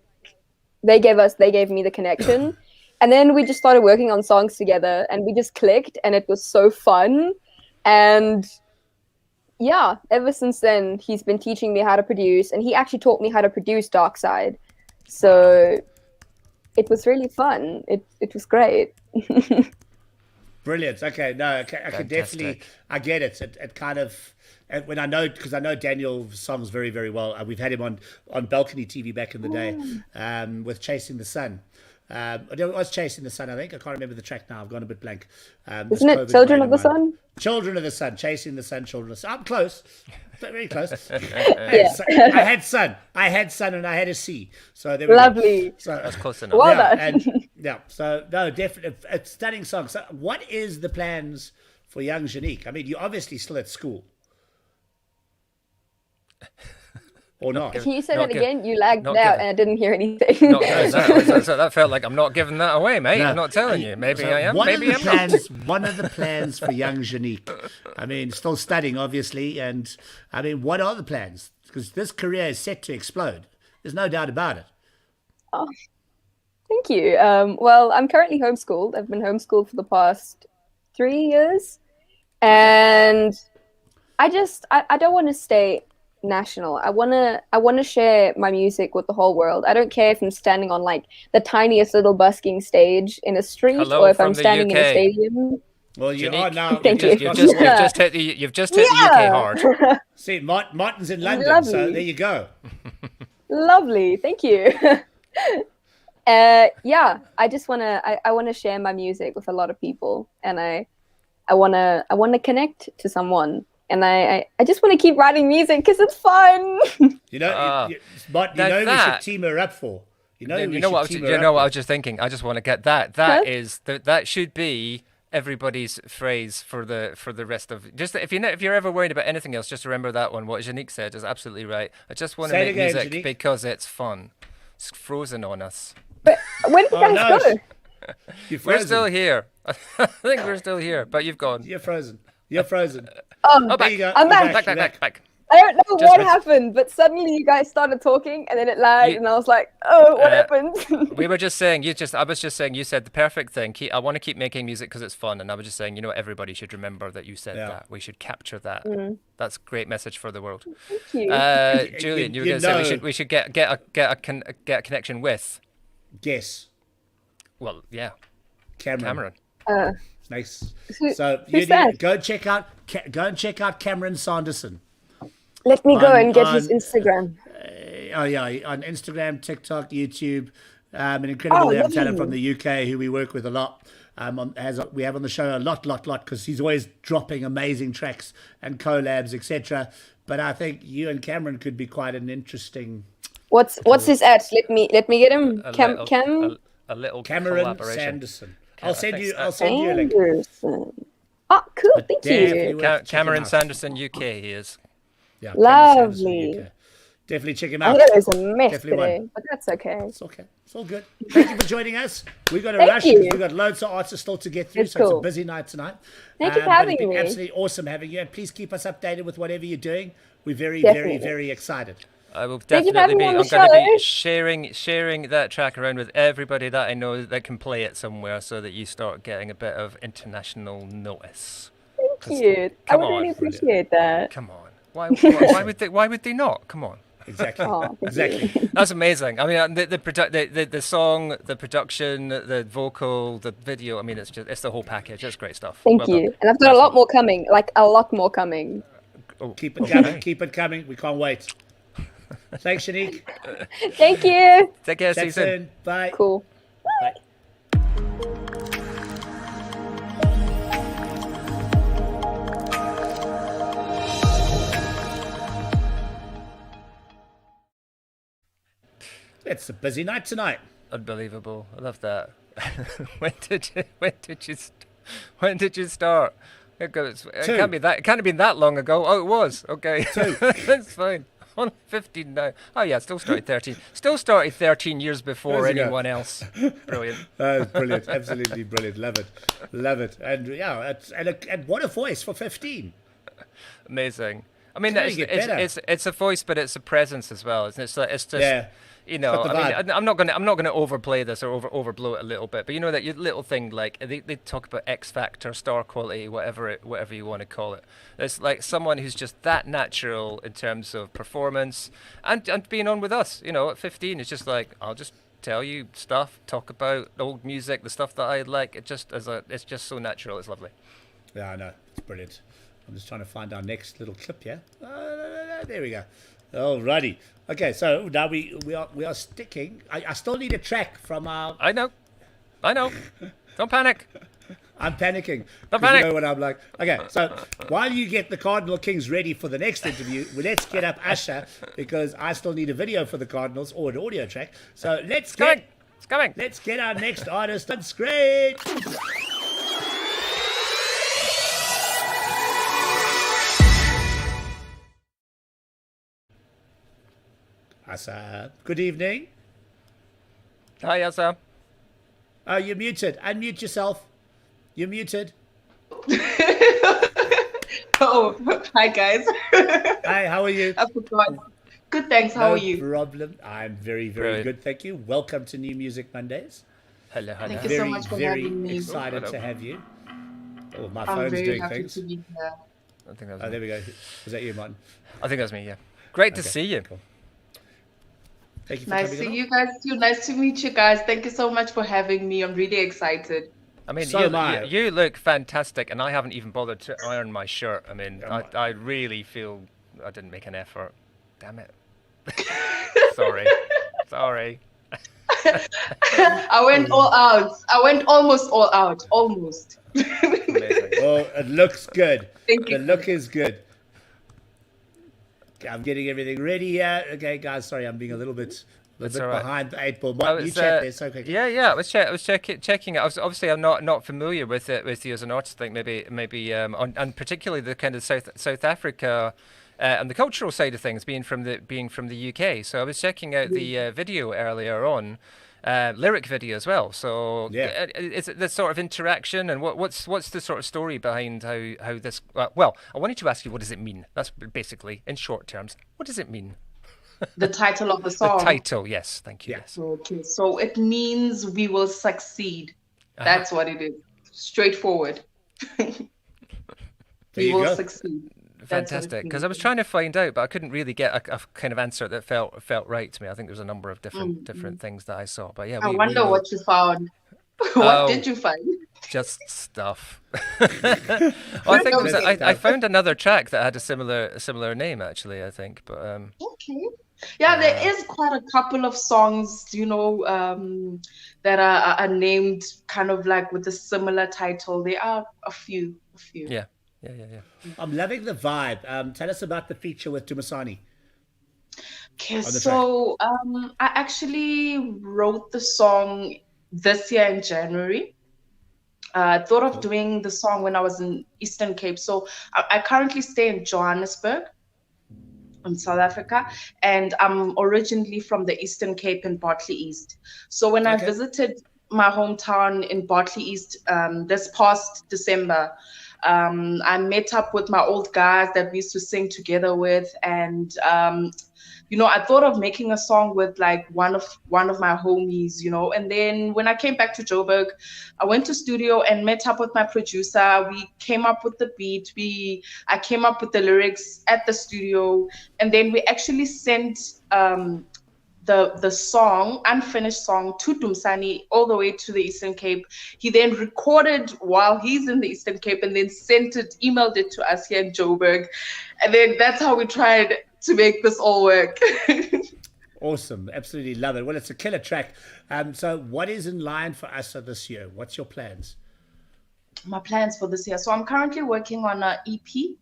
they gave me the connection, and then we just started working on songs together, and we just clicked, and it was so fun. And yeah, ever since then, he's been teaching me how to produce, and he actually taught me how to produce Dark Side. So it was really fun. It was great. Brilliant. Okay, no, I can definitely, I get it. It kind of, when I know, because I know Daniel's songs very, very well. We've had him on Balcony TV back in the day with Chasing the Sun. It was Chasing the Sun, I think. I can't remember the track now. I've gone a bit blank. Isn't it Children of the Sun? Children of the Sun, Chasing the Sun, Children of the Sun. I'm close, but very close. I had Sun, and I had a C. So there we Lovely. Go. So that's close enough. Well done. So no, definitely, it's a stunning song. So what is the plans for young Jeanique? I mean, you're obviously still at school. Or not? Can you say that again? You lagged out and I didn't hear anything. So that felt like I'm not giving that away, mate. No. I'm not telling you. Maybe I am. Maybe I'm not. One of the plans for young Jeanique, I mean, still studying, obviously. And I mean, what are the plans? Because this career is set to explode. There's no doubt about it. Oh, thank you. Well, I'm currently homeschooled. I've been homeschooled for the past 3 years. And I don't want to stay national. I wanna share my music with the whole world. I don't care if I'm standing on like the tiniest little busking stage in a street or if I'm standing in a stadium. Well, you are now. Thank you. You've just hit the UK hard. See, Martin's in London, Lovely. so there you go. Lovely, thank you. Yeah, I just wanna share my music with a lot of people, and I wanna connect to someone. And I just want to keep writing music because it's fun. You know, Martin, you know we should team her up for. You know what I was just thinking. I just want to get that. That should be everybody's phrase for the rest of. Just if you're ever worried about anything else, just remember that one. What Jeanique said is absolutely right. I just want to make music Jeanique. Because it's fun. It's frozen on us. But when did you guys go? We're still here. I think we're still here, but you've gone. You're frozen. You're frozen. There you go. I'm back. Back. I don't know what happened, but suddenly you guys started talking, and then it lagged, and I was like, "Oh, what happened?" We were just saying. I was just saying. You said the perfect thing. I want to keep making music because it's fun, and I was just saying. Everybody should remember that you said that. We should capture that. That's a great message for the world. Thank you. Julian, you were going to say we should get a connection with. Guess. Well, yeah. Cameron. Nice. So who's that? Go and check out Cameron Sanderson. Let me go and get his Instagram. On Instagram, TikTok, YouTube. An incredible young talent from the UK who we work with a lot. We have on the show a lot, because he's always dropping amazing tracks and collabs, etc. But I think you and Cameron could be quite an interesting. What's his at? Let me get him. A little Cameron collaboration. Sanderson. I'll send you a link. Oh, cool. Thank you. Cameron Sanderson, UK. He is. Yeah, lovely. Definitely check him out. I thought it was a mess today, but that's okay. It's okay. It's all good. Thank you for joining us. We've got to rush. We've got loads of artists still to get through, it's a busy night tonight. Thank you for having me. Absolutely awesome having you. And please keep us updated with whatever you're doing. We're very, very, very excited. I will definitely be. I'm going to be sharing that track around with everybody that I know that can play it somewhere, so that you start getting a bit of international notice. Thank you. I would really appreciate that. Come on. Why would they not? Come on. Exactly. Exactly. That's amazing. I mean, the song, the production, the vocal, the video. I mean, it's the whole package. It's great stuff. Thank you. And I've got a lot more coming. Like a lot more coming. Oh, keep it coming. Keep it coming. We can't wait. Thanks, Jeanique. Thank you. Take care. See you soon. Bye. Cool. Bye. It's a busy night tonight. Unbelievable. I love that. When did you start? It can't be that. It can't have been that long ago. Oh, it was. Okay, that's fine. On 15 now. Oh yeah, still started 13. Still started 13 years before anyone else. Brilliant. Brilliant. Absolutely brilliant. Love it. And yeah, and what a voice for 15. Amazing. I mean, it's a voice, but it's a presence as well. It's just. Yeah. You know, I mean, I'm not gonna overplay this or overblow it a little bit, but you know that little thing, like they talk about X factor, star quality, whatever you want to call it. It's like someone who's just that natural in terms of performance and being on with us. You know, at 15, it's just like, I'll just tell you stuff, talk about old music, the stuff that I like. It's just so natural. It's lovely. Yeah, I know. It's brilliant. I'm just trying to find our next little clip here. There we go. Alrighty. Okay, so now we are sticking. I still need a track from our. I know. Don't panic. I'm panicking. Don't panic. You know what I'm like. Okay, so while you get the Cardinal Kings ready for the next interview, let's get up Asah, because I still need a video for the Cardinals or an audio track. So it's coming. Let's get our next artist on screen. Asah, good evening. Hi, Asah. Oh, you're muted. Unmute yourself. You're muted. Oh, hi guys. Hi, how are you? I forgot. Good, thanks. How are you? No problem. I'm very, very good. Thank you. Welcome to New Music Mondays. Hello. Thank you so much for having me. Very excited to have you. Oh, my I'm phone's very doing happy things. to be here. I think that was me. There we go. Was that you, Martin? I think that's me. Yeah. Great to see you. Cool. Thank you for Nice to see you guys too. Nice to meet you guys. Thank you so much for having me. I'm really excited. I mean, So you look fantastic, and I haven't even bothered to iron my shirt. I mean, I really feel I didn't make an effort. Damn it. Sorry. I went all out. I went almost all out. Almost. Amazing. Oh, it looks good. Thank you. The look is good. I'm getting everything ready here. Okay, guys, sorry, I'm being a little bit behind the 8 ball. What, you chat there so quickly. Yeah. I was checking it. Obviously, I'm not familiar with you as an artist. I think maybe and particularly the kind of South Africa and the cultural side of things, being from the UK. So I was checking out the video earlier on. Lyric video as well. So is it this sort of interaction, and what's the sort of story behind how this? Well, I wanted to ask you, what does it mean? That's basically, in short terms, what does it mean? The title of the song. The title, yes, thank you. Yes. Okay, so it means we will succeed. That's what it is. Straightforward. We will succeed. Fantastic, because I was trying to find out, but I couldn't really get a kind of answer that felt right to me. I think there's a number of different things that I saw, but yeah. I wonder what you found. What did you find? Just stuff. I think I found another track that had a similar name actually. I think, but okay. Yeah, there is quite a couple of songs, that are named kind of like with a similar title. There are a few. Yeah. I'm loving the vibe. Tell us about the feature with Dumasani. Okay, so I actually wrote the song this year in January. I thought of doing the song when I was in Eastern Cape. So I currently stay in Johannesburg, in South Africa, and I'm originally from the Eastern Cape in Bartley East. So when I visited my hometown in Bartley East this past December, I met up with my old guys that we used to sing together with, and I thought of making a song with like one of my homies, and then when I came back to Joburg, I went to studio and met up with my producer. We came up with the beat, I came up with the lyrics at the studio, and then we actually sent the song, unfinished song, to Dumasani all the way to the Eastern Cape. He then recorded while he's in the Eastern Cape and then emailed it to us here in Joburg. And then that's how we tried to make this all work. Awesome. Absolutely love it. Well, it's a killer track. So what is in line for Asah this year? What's your plans? My plans for this year. So I'm currently working on an EP.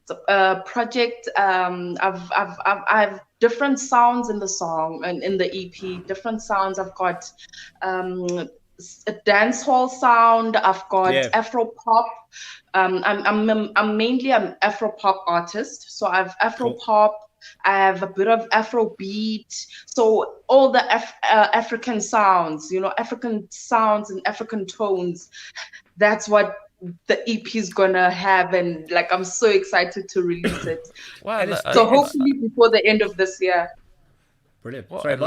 It's a project. I've different sounds in the song and in the EP, different sounds. I've got a dancehall sound. I've got Afro pop. I'm mainly an Afro pop artist, so I have Afro pop. I have a bit of Afro beat. So all the African sounds, African sounds and African tones. That's what the EP is gonna have, and like I'm so excited to release it. Wow, so hopefully before the end of this year. Brilliant. Sorry, I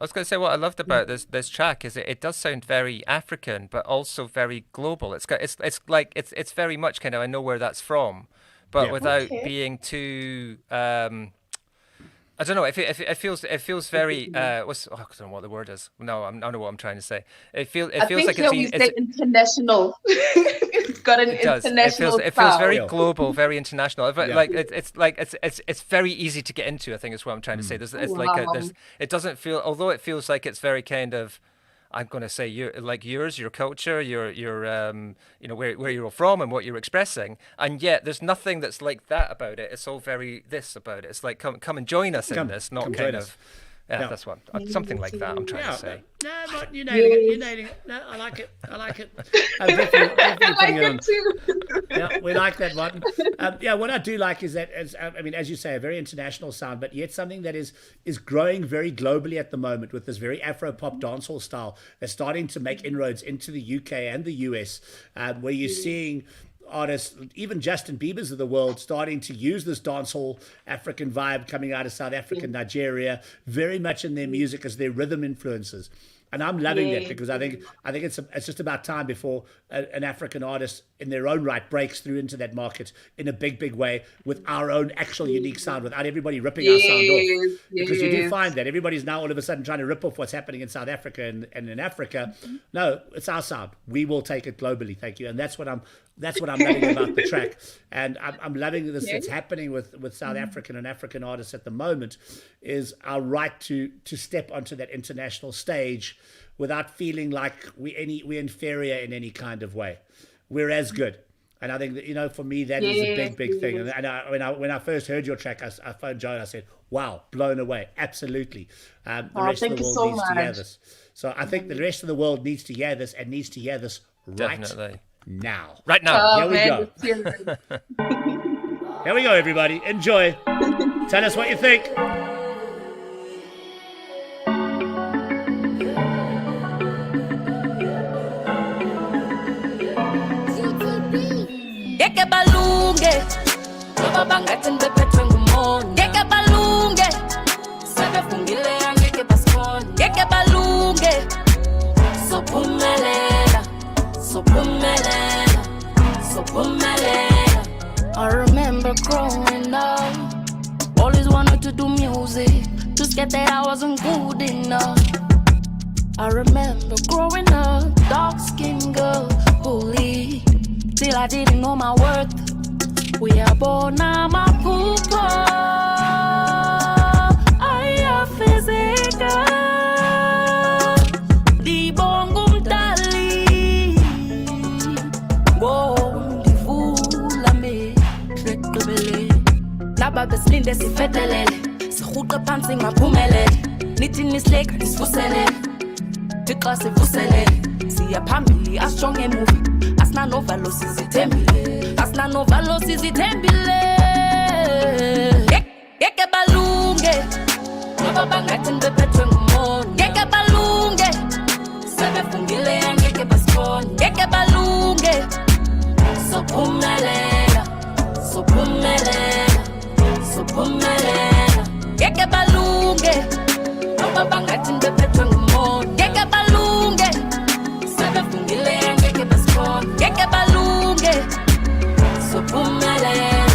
was going to say what I loved about this track is it does sound very African, but also very global. It's very much kind of, I know where that's from, but without being too. I don't know. It feels very. I don't know what the word is. No, I know what I'm trying to say. It feels like it's international. It's got an international. It feels very global, very international. It's very easy to get into. I think is what I'm trying to say. It doesn't feel, although it feels like it's very kind of. I'm going to say your culture, your where you're from and what you're expressing, and yet there's nothing that's like that about it. It's all very this about it. It's like come and join us in this, not kind of. Yeah, that's what something like that I'm trying to say. No, but you're nailing it. No, I like it. I'm definitely putting it on. Too. Yeah, we like that one. What I do like is that, as you say, a very international sound, but yet something that is growing very globally at the moment with this very Afro pop dancehall style. They're starting to make inroads into the UK and the US, where you're seeing artists, even Justin Bieber's of the world, starting to use this dancehall African vibe coming out of South Africa, Nigeria, very much in their music as their rhythm influences. And I'm loving that, because I think it's just about time before an African artist in their own right breaks through into that market in a big way with our own actual unique sound, without everybody ripping our sound off. Because you do find that everybody's now all of a sudden trying to rip off what's happening in South Africa and in Africa. No, it's our sound. We will take it globally. Thank you. And that's what I'm loving about the track. And I'm loving this. It's happening with South African and African artists at the moment, is our right to step onto that international stage without feeling like we're inferior in any kind of way. We're as good. And I think that, for me, that is a big thing. And when I first heard your track, I phoned Joe and I said, wow, blown away. Absolutely. The rest of the world needs to hear this. So I think the rest of the world needs to hear this, and needs to hear this right now. Right now. Here we go. Here we go, everybody. Enjoy. Tell us what you think. Ngeke balunge ngoba bangathi ngiphethwe ngumoya. Ngeke balunge sebefungile angeke basibone. Ngeke balunge sophumelela. I remember growing up, always wanted to do music, just scared that I wasn't good enough. I remember growing up, dark-skinned girl, bullied, till I didn't know my worth. We are born now, my pooper. I am physical. The bongo mdali. Whoa, ndivula me. Shrekubele. Laba beslinde sifetelele. Sihuqa phansi ngaphumelele. Nithi nisleka nisivuselele. Thixa sivuselele. Siya phambili asijonge emuva. Asinanovalo sizithembile. Ngeke balunge ngoba bangathi ngiphethwe ngumoya. Ngeke balunge sebefungile angeke basibone. Ngeke balunge sophumelela. Ngeke balunge ngoba bangathi ngiphethwe ngumoya. Ngeke balunge sebefungile angeke basibone. Ngeke balunge sophumelela.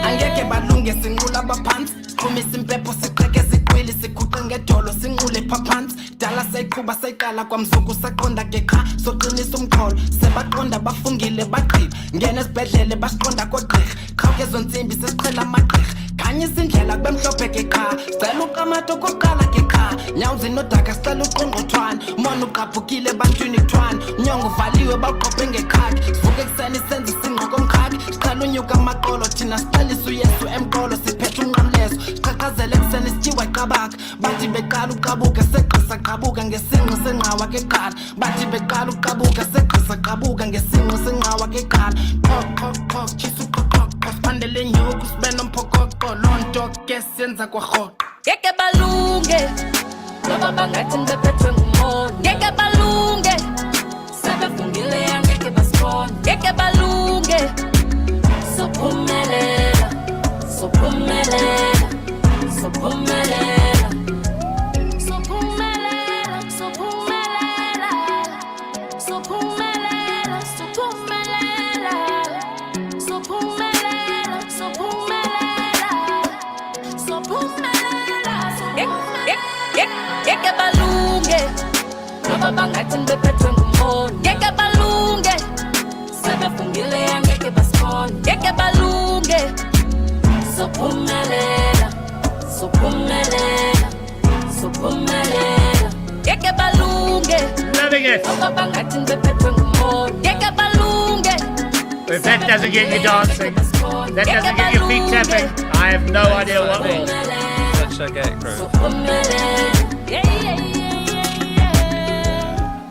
Angeke balunge sinqula abaphansi, siqhumisa impepho siqheke siqwili siguqe ngedolo sinqule phaphansi. Dala sayiqhuba sayiqala kwamzuku saqonda ke qha soqinisa umqholo sebaqonda bafungile baqhiba ngena esibhedlele basiqonda kogqirha qhawuke zonsimbi sesiqhela amagqirha khanyisa indlela kubemhlophe ke qha sicela uqamato okokuqala ke qha nyawo zinodaka sicela uqongqothwane umona uqaphukile ebantwini kuthwane unyongo uvaliwe bawuqophe ngekhaki sivuke ekuseni senze isingqo komkhaki siqala unyuka amaqolo thina siqalisa uyesu emqolo siphethe umnqamleso siqhaqhazela ekuseni sityiwa iqabaka bathi beqala uqabuka seqisa qabuka ngesinqo senqawa ke qala bathi beqala uqabuka seqisa qabuka ngesinqo senqawa ke qala qok chisa uqoqoq siphandele nyuku sibe nomphokoqo lonto ke senza kwarhoqo ngeke balunge ngoba bangathi ngibephethwe ngumoya ngeke balunge sebefungile angeke basibone ngeke balunge sophumelela sophumelela sophumelela sophumelela sophumelela sophumelela sophumelela sophumelela sophumelela ngeke balunge ngoba bangathi ngibephethwe ngumoya ngeke balunge sebefungile angeke basibone ngeke balunge sophumelela sophumelela sophumelela ngeke balunge Loving it. ngoba bangathi ngibephethwe ngumoya ngeke balunge If that doesn't get you dancing, that doesn't get your feet tapping, I have no idea what will. Such a great group.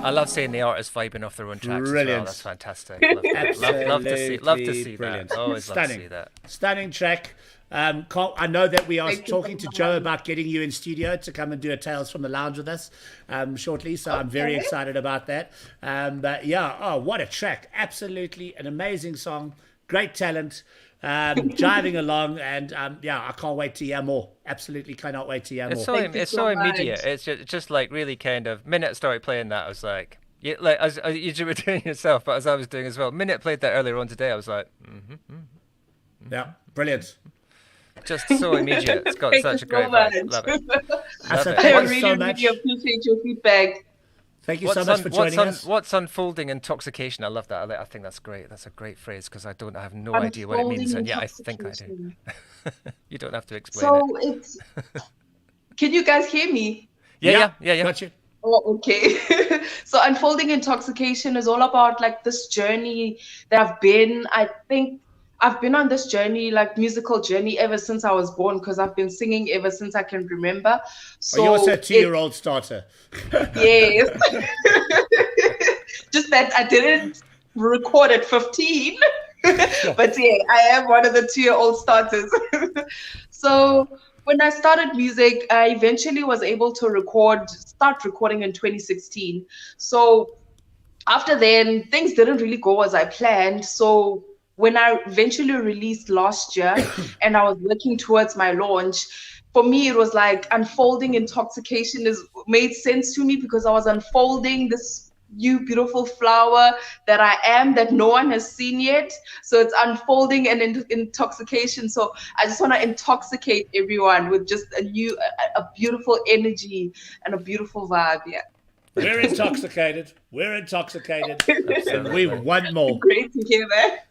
I love seeing the artists vibing off their own tracks Brilliant. as well. That's fantastic. Love to see brilliant. that. Always love to Stunning. see that. Stunning track. I know that we are talking to Joe about getting you in studio to come and do a Tales from the Lounge with us shortly, so I'm very excited about that. But yeah, what a track. Absolutely an amazing song. Great talent. Driving along, and I can't wait to hear more. Absolutely cannot wait to hear more. It's so immediate. It's just like really kind of, minute I started playing that, I was like, as you were doing yourself, but as I was doing as well. Minute played that earlier on today, I was like, Yeah, brilliant. Just so immediate. It's got such a great vibe. Love it. Love it. I Thank you really, so much. really appreciate your feedback. Thank you so much for joining us. What's unfolding intoxication? I love that. I think that's great. That's a great phrase because I have no idea what it means. And yeah, I think I do. You don't have to explain So it. it's. Can you guys hear me? Yeah. Got you. Oh, okay. So unfolding intoxication is all about like this journey that I've been. I think I've been on this journey, like musical journey, ever since I was born, because I've been singing ever since I can remember. So You're also a 2-year-old starter. Yes. Just that I didn't record at 15. But yeah, I am one of the 2-year-old starters. So when I started music, I eventually was able to start recording in 2016. So after then, things didn't really go as I planned. So when I eventually released last year and I was working towards my launch, for me, it was like unfolding intoxication made sense to me because I was unfolding this new beautiful flower that I am, that no one has seen yet. So it's unfolding and intoxication. So I just want to intoxicate everyone with just a beautiful energy and a beautiful vibe. Yeah. We're intoxicated. And we want more. Great to hear that.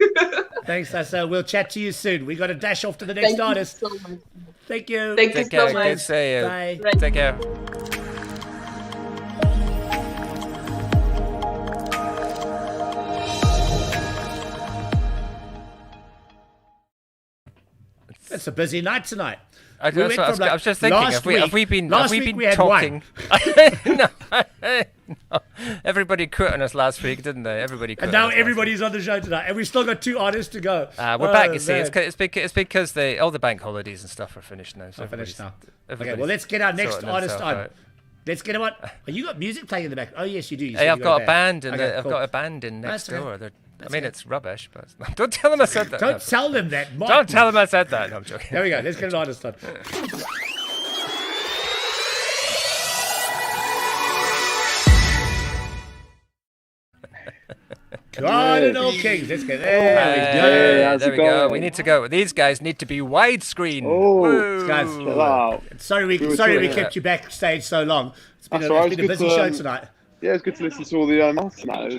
Thanks, Asah. We'll chat to you soon. We got to dash off to the next artist. Thank you so much. Thank you. Thank you Take care. so much. Good to see you. Bye. Take care. It's a busy night tonight. I was just thinking, have we been talking? No, everybody quit on us last week, didn't they? Everybody quit. And now everybody's on the show tonight, and we've still got 2 artists to go. We're back, you see. It's because all the bank holidays and stuff are finished now. So They're finished now. Okay, everybody's well, let's get our next sorting artist themselves on. out. Let's get him on. Oh, you got music playing in the back. Oh, yes, you do. You Hey, said I've you got a band, Okay, I've cool. got a band in next That's door. okay. I mean, it's rubbish, but don't tell them I said that. Don't tell them that, Mark. Don't tell them I said that. No, I'm joking. There we go. Let's get an artist on. Cardinal Kings. Let's get there. There we go. We need to go. These guys need to be widescreen. Oh, Guys, sorry we kept you backstage so long. It's been a busy show tonight. Yeah, it's good to listen to all the Martin matters.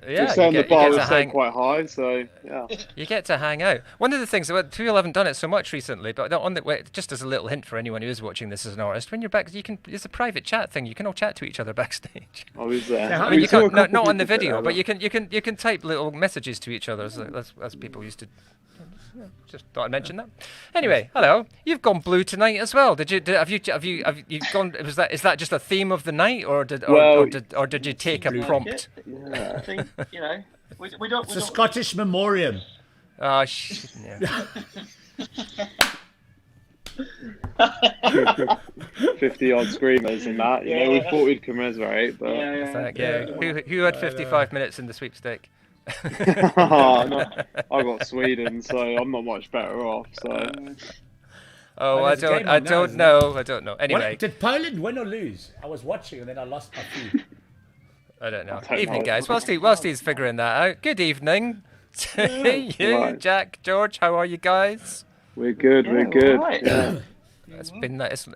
Yeah, just saying the bar was hang... quite high, so yeah. You get to hang out. One of the things, people haven't done it so much recently, but on the just as a little hint for anyone who is watching this as an artist, when you're back, it's a private chat thing. You can all chat to each other backstage. Oh, is there? I mean, you can't, not on the video, but you can type little messages to each other as people used to. Just thought I'd mention that. Anyway, hello. You've gone blue tonight as well. Have you gone? Is that just a theme of the night, or did you take a prompt? Yeah. I think we don't. It's a Scottish memoriam. Oh, yeah. 50-odd screamers and that. We thought we'd commiserate, but Who had 55 minutes in the sweepstake? No, I got Sweden, so I'm not much better off. So. Oh, I don't know. Anyway, did Poland win or lose? I was watching and then I lost my feed. I don't know. Evening, guys. Whilst he's figuring that out. Good evening to you, right. Jack, George. How are you guys? We're good. We're good. Right. Yeah. It's been it's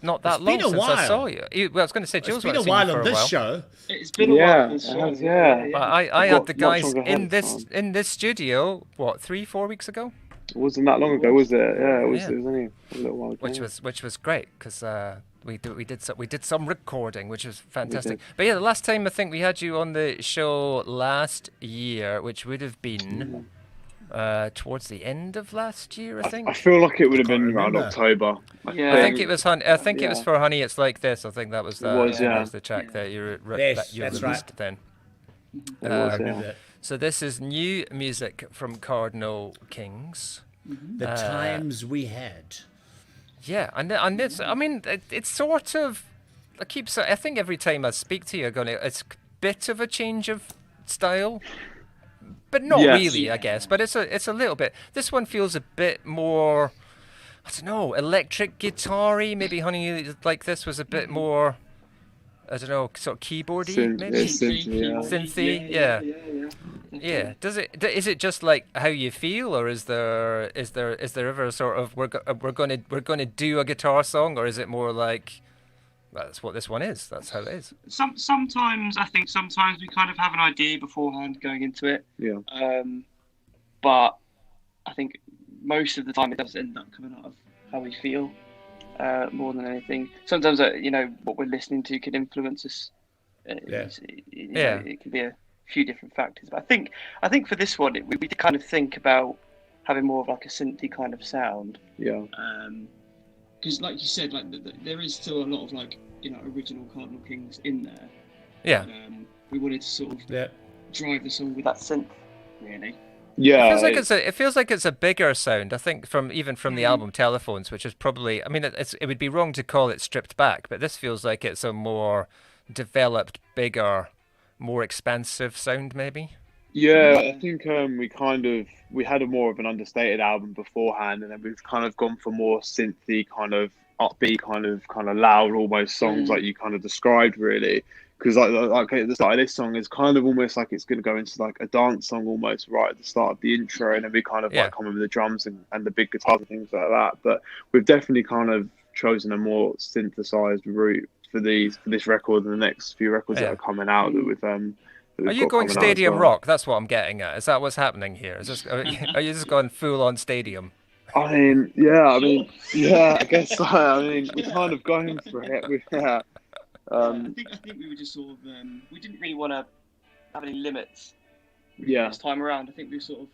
not that long since I saw you. Well, I was going to say Jules. It's been a while on this show. It's been a while on this show. Yeah. I had the guys in this studio 3-4 weeks ago. It wasn't that long ago, was it? Yeah, it was only a little while ago. Which was great because we did some recording, which was fantastic. But yeah, the last time I think we had you on the show last year, which would have been towards the end of last year, I think. I feel like it would have been around October. I think it was it was for Honey It's Like This. I think that was the track that you released right. Then. So this is new music from Cardinal Kings. The times we had. Yeah, and it's, I mean, it's sort of, I think every time I speak to you, it's a bit of a change of style, but not really, I guess. But it's a little bit. This one feels a bit more, I don't know, electric guitar-y. Maybe Honey Like This was a bit more, I don't know, sort of keyboardy, maybe synthy, yeah. Is it just like how you feel, or is there ever a sort of we're gonna do a guitar song, or is it more like that's what this one is? That's how it is. Sometimes we kind of have an idea beforehand going into it. Yeah. But I think most of the time it does end up coming out of how we feel. More than anything, sometimes what we're listening to can influence us. It can be a few different factors, but I think for this one, we did kind of think about having more of like a synthy kind of sound. Yeah. Because, like you said, like there is still a lot of like original Cardinal Kings in there. Yeah. We wanted to sort of drive the song with that synth, really. Yeah, it feels like it's a bigger sound. I think from the album Telephones, which is probably, I mean, it would be wrong to call it stripped back, but this feels like it's a more developed, bigger, more expansive sound, maybe. Yeah, I think we had a more of an understated album beforehand, and then we've kind of gone for more synthy, kind of upbeat, kind of loud, almost songs like you kind of described, really. Because like at the start of this song is kind of almost like it's going to go into like a dance song almost right at the start of the intro, and then we kind of like come in with the drums and the big guitars and things like that. But we've definitely kind of chosen a more synthesized route for this record and the next few records that are coming out that we've Are you going stadium rock? That's what I'm getting at. Is that what's happening here? Are you just going full on stadium? I mean, I guess so. I mean, we're kind of going for it. I think we were just sort of we didn't really want to have any limits this time around. I think we sort of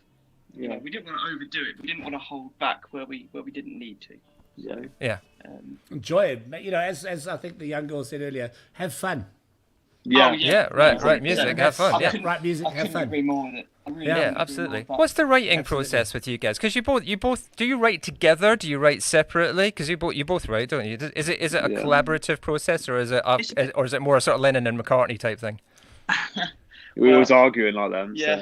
we didn't want to overdo it, but we didn't want to hold back where we didn't need to. So enjoy it. As I think the young girl said earlier, have fun. Right music, have fun. Right music, have fun. Agree more with it. Absolutely. What's the writing process with you guys? Because you both do you write together? Do you write separately? Because you both write, don't you? Is it a collaborative process, or is it more a sort of Lennon and McCartney type thing? We always arguing like them. Yeah.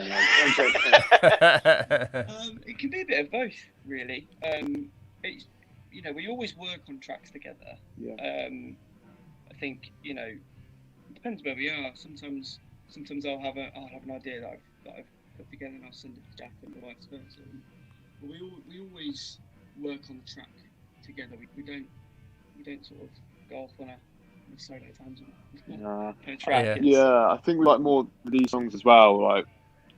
It can be a bit of both, really. We always work on tracks together. Yeah. I think it depends where we are. Sometimes I'll have an idea that I've put together and I'll send it to Jack and vice versa. But we always work on the track together. We don't sort of go off on solo times. I think we like more these songs as well, like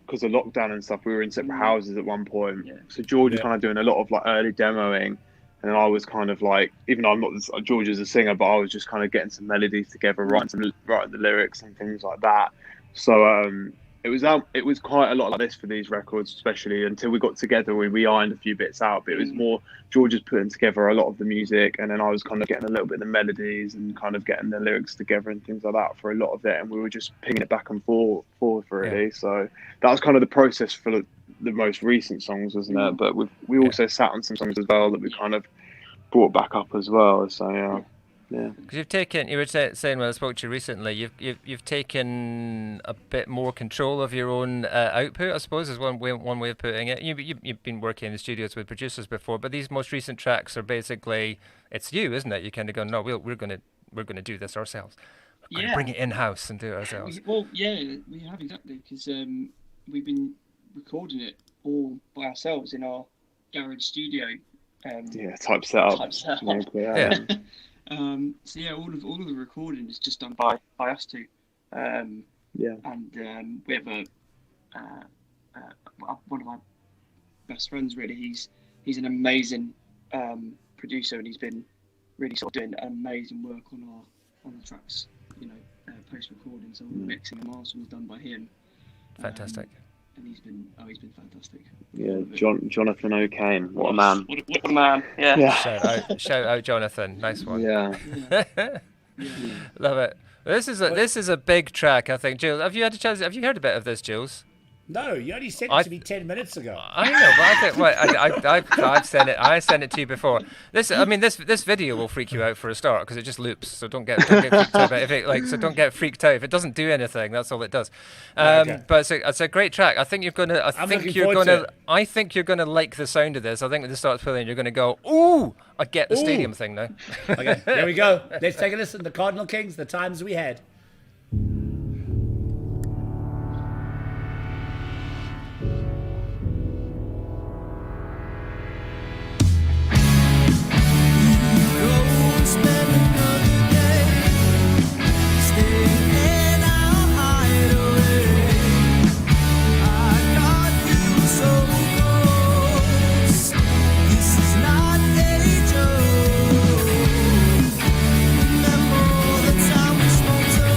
because of lockdown and stuff. We were in separate houses at one point, so George was kind of doing a lot of like early demoing, and I was kind of like, even though I'm not George is a singer, but I was just kind of getting some melodies together, writing the lyrics and things like that. So it was quite a lot like this for these records, especially until we got together. We ironed a few bits out, but it was more George was putting together a lot of the music, and then I was kind of getting a little bit of the melodies and kind of getting the lyrics together and things like that for a lot of it, and we were just pinging it back and forth really. So that was kind of the process for the most recent songs, wasn't it? But we also sat on some songs as well that we kind of brought back up as well. So yeah. Because you've taken, you were saying when I spoke to you recently, you've taken a bit more control of your own output, I suppose, is one way of putting it. You've been working in the studios with producers before, but these most recent tracks are basically, it's you, isn't it? You kind of go, no, we're gonna do this ourselves. We're gonna bring it in house and do it ourselves. We have, exactly, because we've been recording it all by ourselves in our garage studio. Type setup. So all of the recording is just done by us two. And we have one of our best friends. Really, he's an amazing producer, and he's been really sort of doing amazing work on the tracks. Post recording, so all the mixing and mastering was done by him. Fantastic. And he's been fantastic. Yeah, Jonathan O'Kane, what a man! What a man! Yeah. Shout out, Jonathan. Nice one. Yeah. Love it. This is a big track, I think. Jules, have you had a chance? Have you heard a bit of this, Jules? No, you only sent it to me 10 minutes ago. I know, but I've sent it. I sent it to you before. This video will freak you out for a start because it just loops. So don't get freaked out about it. Don't get freaked out if it doesn't do anything. That's all it does. But it's a great track. I think you're gonna like the sound of this. I think when it starts playing, you're gonna go, ooh! I get the stadium thing now. Okay, here we go. Let's take a listen. The Cardinal Kings, The Times We Had. Remember the time we smoked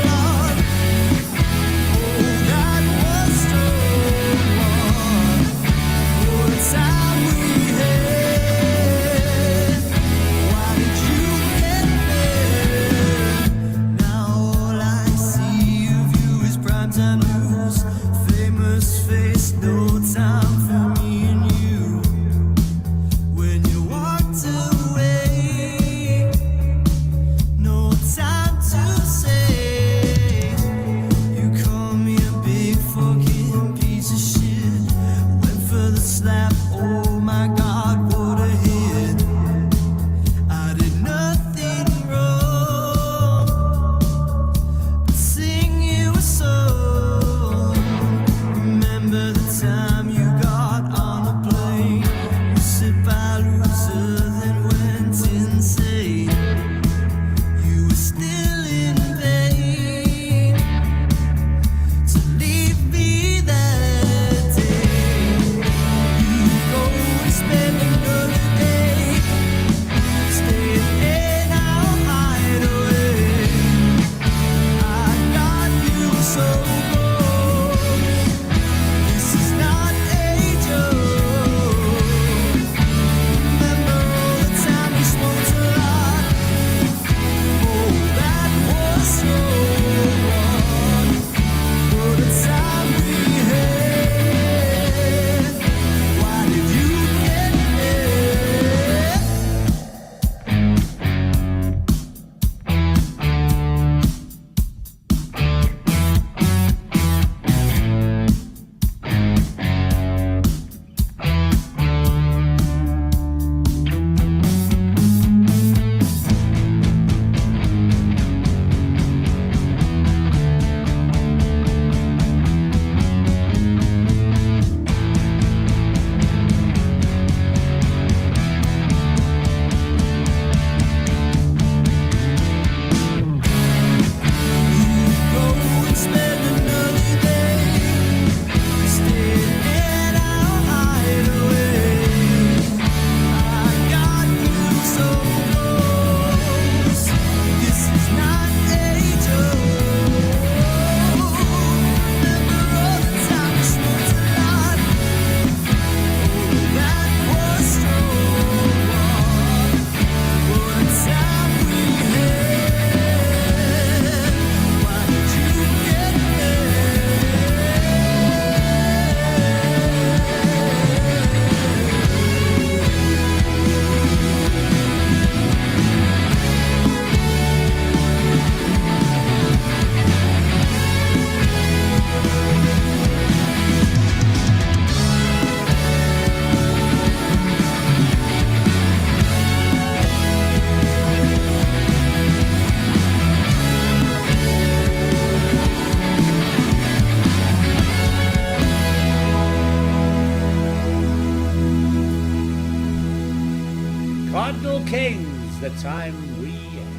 time we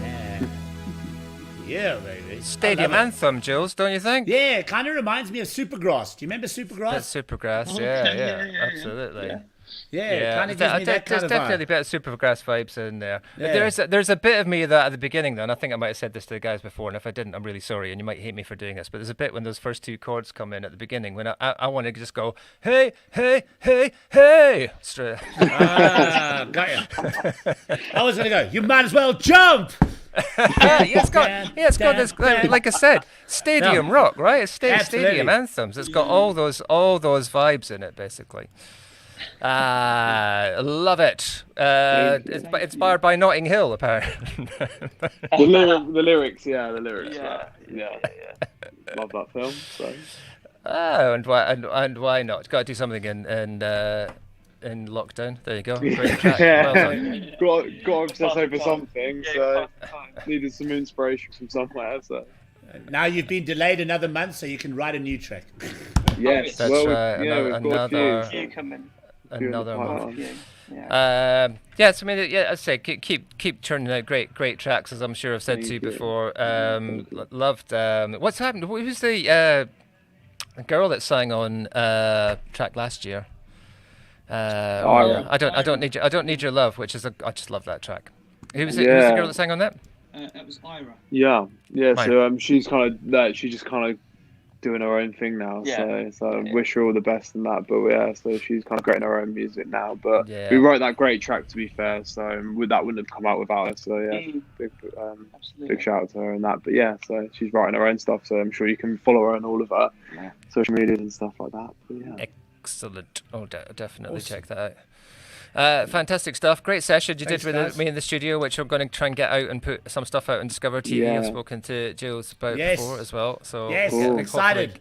had. Yeah, baby. Stadium anthem, Jules, don't you think? Yeah, it kind of reminds me of Supergrass. Do you remember Supergrass? That's Supergrass, yeah, absolutely. Yeah, kind of gives me that kind there's of definitely a vibe. bit of Supergrass vibes in there. Yeah. There's a bit of me that at the beginning, though, and I think I might have said this to the guys before, and if I didn't, I'm really sorry, and you might hate me for doing this, but there's a bit when those first two chords come in at the beginning when I want to just go, hey, hey, hey, hey, straight. Got you. I was going to go, you might as well jump. It's got this, like I said, stadium rock, right? It's stadium anthems. It's got all those vibes in it, basically. Love it. It's inspired by Notting Hill, apparently. the lyrics. Yeah. Love that film. So. Oh, and why not? Got to do something in lockdown. There you go. Great track. Well done. got to obsess over something. So needed some inspiration from somewhere. So. Now you've been delayed another month, so you can write a new track. Yes, that's right. Another month. Yes, I mean, I say keep churning out great tracks, as I'm sure I've said to you before. Loved. What's happened? Who was the girl that sang on track last year? I don't need your love, which is I just love that track. Who was it? Who was the girl that sang on that? That was Ira. Yeah. So she's kind of that. She's just kind of doing her own thing now. Yeah. So I wish her all the best in that. But so she's kind of creating her own music now. But we wrote that great track, to be fair. So that wouldn't have come out without her. So big shout out to her and that. But so she's writing her own stuff. So I'm sure you can follow her on all of her social media and stuff like that. But Excellent. Oh, definitely check that out. Fantastic stuff. Great session you did with me in the studio, which I'm going to try and get out and put some stuff out on DiscovrTV. I've spoken to Jules about before as well. So I'm excited.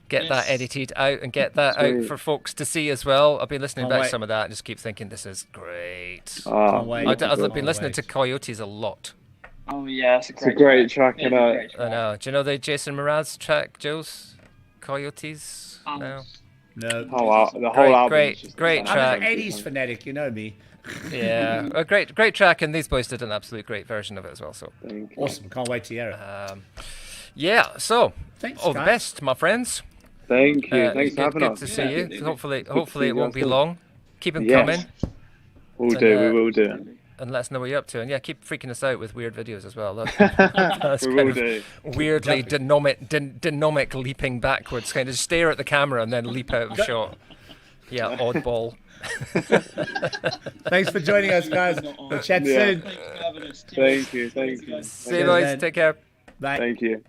Get that edited out and get that out for folks to see as well. I've been listening back to some of that and just keep thinking this is great. Can't wait. I've been listening to Coyotes a lot. Oh yeah, it's a great track. I know. Do you know the Jason Mraz track, Jules? Coyotes? No. No. The whole album. Great track. I'm an 80s fanatic, you know me. Yeah, a great track, and these boys did an absolute great version of it as well. So awesome! Can't wait to hear it. So thanks, all the best, my friends. Thank you. Thanks for having us. Good to see you. Hopefully it won't be long. Keep them coming. We will do. And let us know what you're up to. And keep freaking us out with weird videos as well. That's we will do. Weirdly dynamic leaping backwards. Kind of stare at the camera and then leap out of shot. Yeah, oddball. Thanks for joining us, guys. We'll chat soon. Thank you. See you, boys. Take care. Bye. Thank you.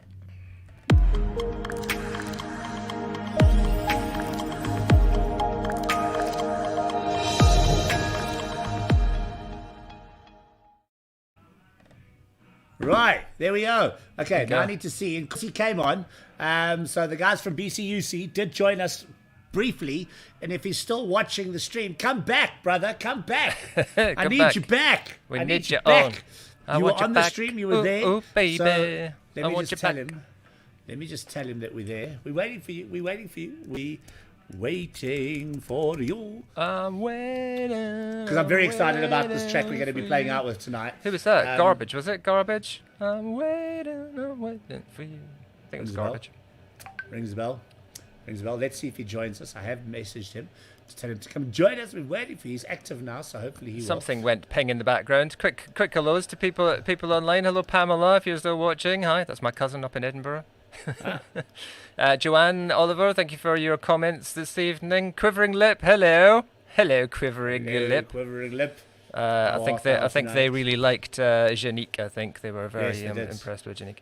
Right, there we go. Okay, now I need to see. And he came on. So the guys from BCUC did join us briefly. And if he's still watching the stream, come back, brother. Come back. I need you back. We need you back. On. You were on the stream. You were there. Oh, baby. So let me just tell him. Let me just tell him that we're there. We're waiting for you. We're waiting for you. Waiting for you. I'm waiting. Because I'm very excited about this track we're going to be playing out with tonight. Who was that? Garbage, was it? Garbage? I'm waiting for you. I think it was Garbage. Rings a bell. Let's see if he joins us. I have messaged him to tell him to come join us. We're waiting for you. He's active now, so hopefully he will. Something went ping in the background. Quick hellos to people online. Hello, Pamela, if you're still watching. Hi, that's my cousin up in Edinburgh. Joanne Oliver, thank you for your comments this evening. Quivering Lip, hello, Quivering Lip. I think they really liked Jeanique. I think they were very impressed with Jeanique.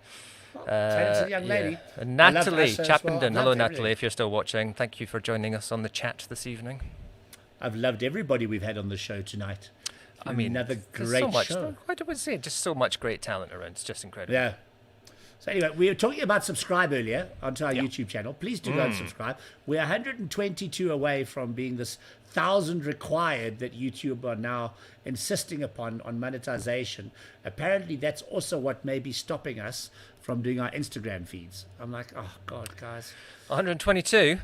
Talented young lady. And Natalie Chappenden, hello Natalie, if you're still watching. Thank you for joining us on the chat this evening. I've loved everybody we've had on the show tonight. I mean, another great show. Why do we say just so much great talent around? It's just incredible. Yeah. So anyway, we were talking about subscribe earlier onto our YouTube channel. Please do go and subscribe. We're 122 away from being this 1,000 required that YouTube are now insisting upon on monetization. Apparently, that's also what may be stopping us from doing our Instagram feeds. I'm like, oh, God, guys. 122?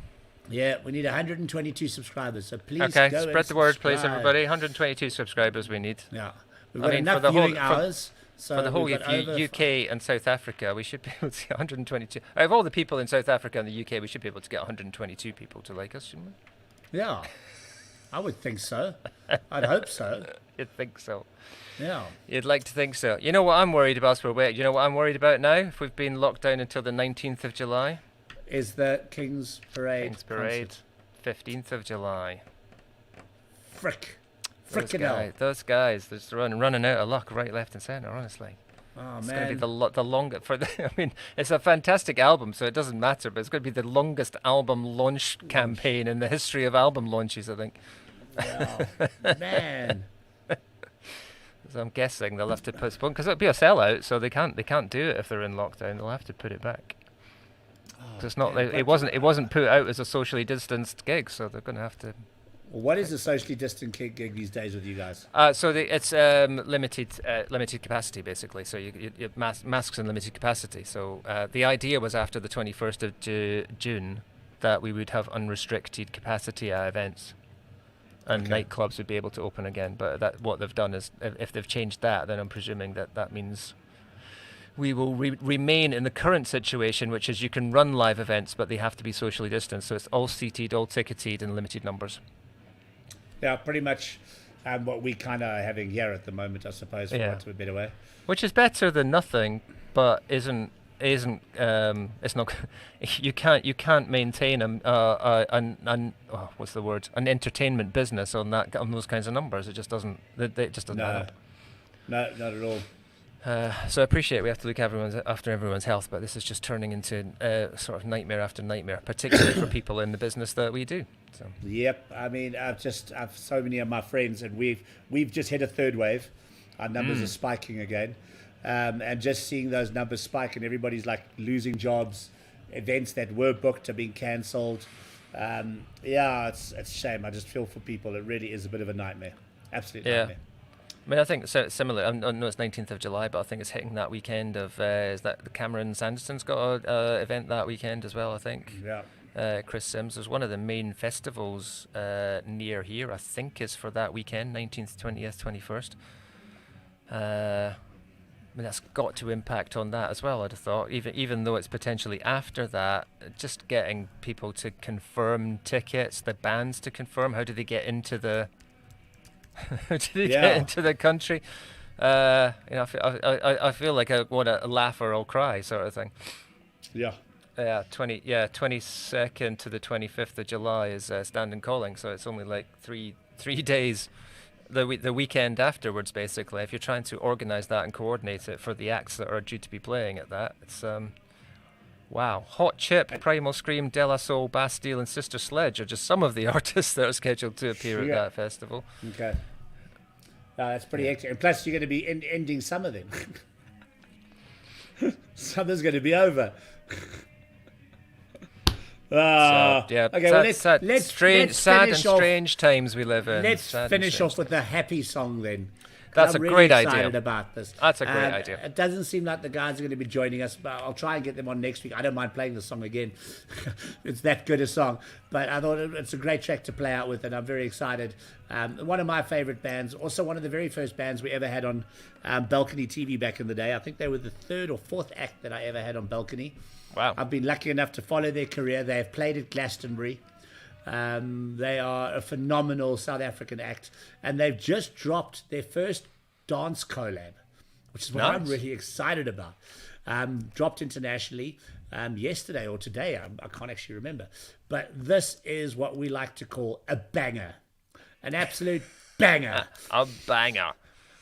Yeah, we need 122 subscribers. So please go and spread the word, please, subscribe. everybody. 122 subscribers we need. Yeah. We've got enough viewing hours. So for the whole UK and South Africa, we should be able to get 122. Out of all the people in South Africa and the UK, we should be able to get 122 people to like us, shouldn't we? Yeah, I would think so. I'd hope so. You'd think so. Yeah. You'd like to think so. You know what I'm worried about? You know what I'm worried about now? If we've been locked down until the 19th of July? Is the King's Parade. King's Parade, 15th of July. Frickin' hell. Those guys, they're just running out of luck right, left and centre, honestly. Oh, it's man. going to be the longest. I mean, it's a fantastic album, so it doesn't matter, but it's going to be the longest album launch campaign in the history of album launches, I think. Wow. Man. So I'm guessing they'll have to postpone, because it'll be a sellout, so they can't do it if they're in lockdown. They'll have to put it back. It's not. It wasn't put out as a socially distanced gig, so they're going to have to. What is a socially distant gig these days with you guys? So it's limited capacity, basically. So you masks and limited capacity. So the idea was after the 21st of June that we would have unrestricted capacity at events, and nightclubs would be able to open again. But what they've done is, if they've changed that, then I'm presuming that means we will remain in the current situation, which is you can run live events, but they have to be socially distanced. So it's all seated, all ticketed, and limited numbers. Yeah, pretty much what we kind of are having here at the moment, I suppose, for want of a better way. Which is better than nothing, but isn't it's not. You can't maintain an entertainment business on those kinds of numbers. It just doesn't. It just doesn't matter. No, not at all. So I appreciate we have to look after everyone's health, but this is just turning into sort of nightmare after nightmare, particularly for people in the business that we do. So. Yep, I mean, I've so many of my friends, and we've just hit a third wave. Our numbers are spiking again, and just seeing those numbers spike, and everybody's like losing jobs, events that were booked are being cancelled. It's a shame. I just feel for people. It really is a bit of a nightmare. Absolute nightmare. I mean, I think similar. I know it's 19th of July, but I think it's hitting that weekend of. Is that Cameron Sanderson's got an event that weekend as well? I think. Yeah. Chris Sims. There's one of the main festivals near here. I think is for that weekend, 19th, 20th, 21st. I mean, that's got to impact on that as well. I'd have thought, even though it's potentially after that, just getting people to confirm tickets, the bands to confirm. How do they get into the? Get into the country? I feel like I want to laugh or I'll cry, sort of thing. Yeah. 22nd to the 25th of July is Standing Calling, so it's only like three days. The weekend afterwards, basically. If you're trying to organise that and coordinate it for the acts that are due to be playing at that, it's wow. Hot Chip, Primal Scream, De La Soul, Bastille, and Sister Sledge are just some of the artists that are scheduled to appear at that festival. Okay. That's pretty hectic. And plus, you're going to be ending summer then. Summer's going to be over. Okay, well, let's strange times we live in. Let's finish off with a happy song then. That's a great idea. I'm really excited about this. That's a great idea. It doesn't seem like the guys are going to be joining us, but I'll try and get them on next week. I don't mind playing the song again. It's that good a song. But I thought it's a great track to play out with, and I'm very excited. One of my favorite bands, also one of the very first bands we ever had on Balcony TV back in the day. I think they were the third or fourth act that I ever had on Balcony. Wow. I've been lucky enough to follow their career. They have played at Glastonbury. They are a phenomenal South African act, and they've just dropped their first dance collab, which is what I'm really excited about. Dropped internationally yesterday or today, I can't actually remember, but this is what we like to call a banger, an absolute banger. A banger.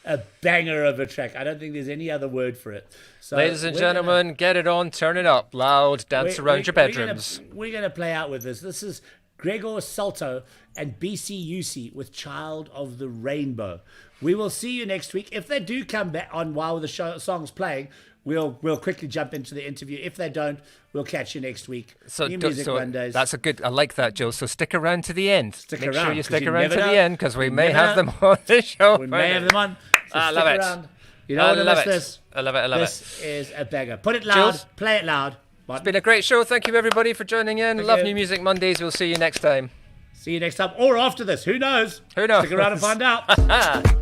A banger of a track. I don't think there's any other word for it. So ladies and gentlemen, get it on, turn it up, loud, dance around your bedrooms. We're going to play out with this. This is Gregor Salto and BCUC with Child of the Rainbow. We will see you next week. If they do come back on while the song's playing, we'll quickly jump into the interview. If they don't, we'll catch you next week. So, New Music Mondays. That's a good. I like that, Joe. So stick around to the end. Make sure you stick around to the end, because we may have them on the show. We may have them on. So I love it. Around. You don't want to miss this. I love it. This is a banger. Put it loud. Jules? Play it loud. It's been a great show. Thank you, everybody, for joining in. Love New Music Mondays. We'll see you next time. See you next time, or after this. Who knows? Who knows? Stick around and find out.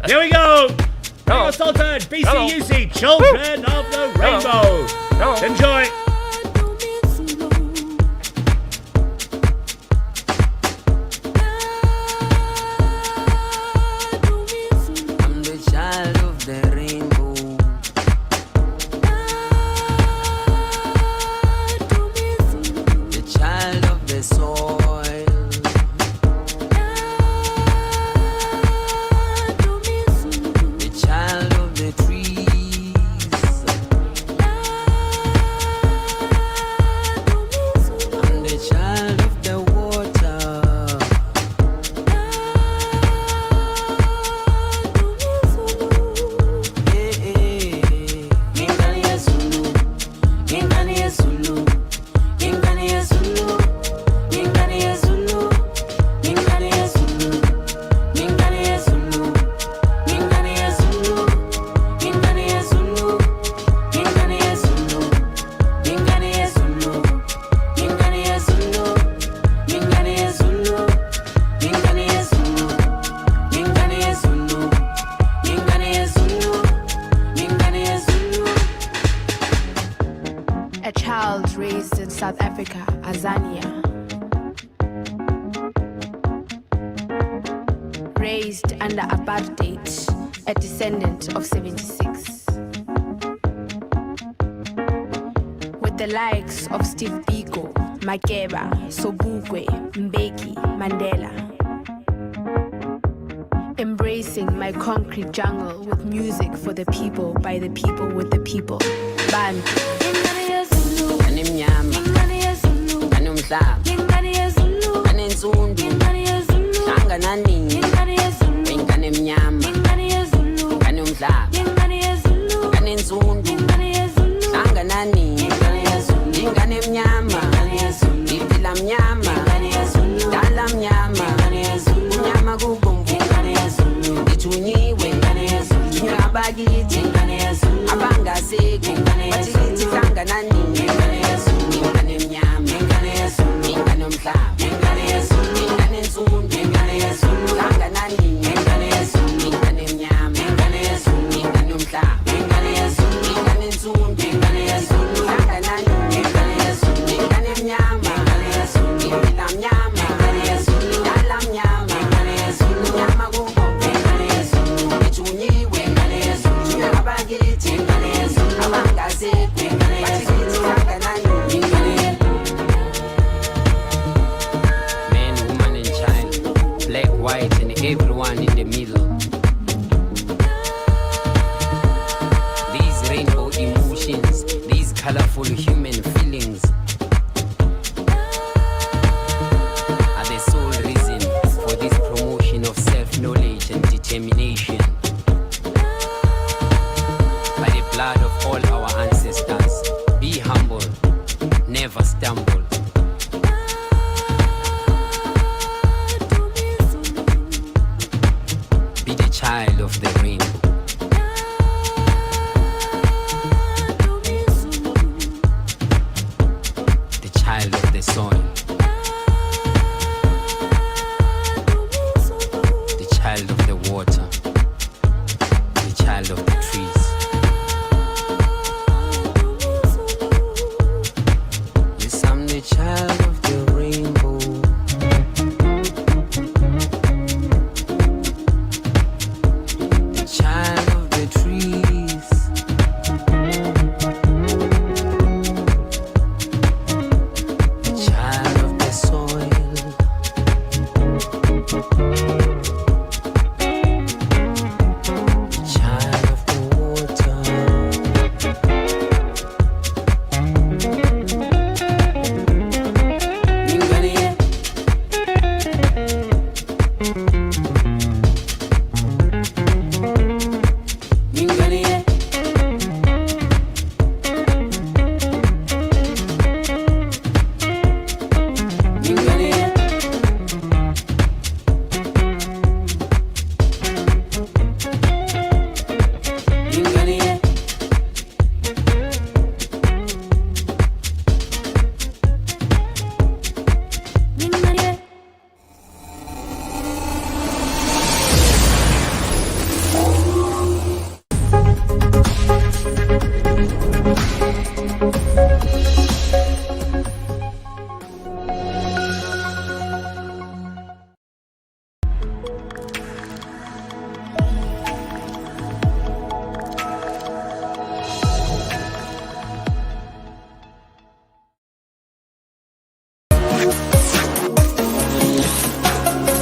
Here we go. Rio Sultan, BCUC, Children of the Rainbow. Enjoy. I'm the child of the rainbow. The child of the soil. The child of the trees. I'm the child of the water. A child raised in South Africa, Azania. Raised under apartheid, a descendant of 76. With the likes of Steve Biko, Makeba, Sobukwe, Mbeki, Mandela. Embracing my concrete jungle with music for the people, by the people, with the people. Bantu. Kanemnyama, kanomhlaba, kanensundu, hlanganani, kanemnyama, kanomhlaba, kanensundu, hlanganani, kanemnyama, iphila mnyama, dala mnyama, mnyama kubomvu, ngithunyiwe, ngingabakithi, abangaseki, bathi kithi hlanganani. White and everyone in the middle. These rainbow emotions, these colorful human feelings are the sole reason for this promotion of self-knowledge and determination. By the blood of all our ancestors, be humble, never stumble. Child of the rainbow. The child of the soil. The child of the water. The child of the trees. Yes, I'm the child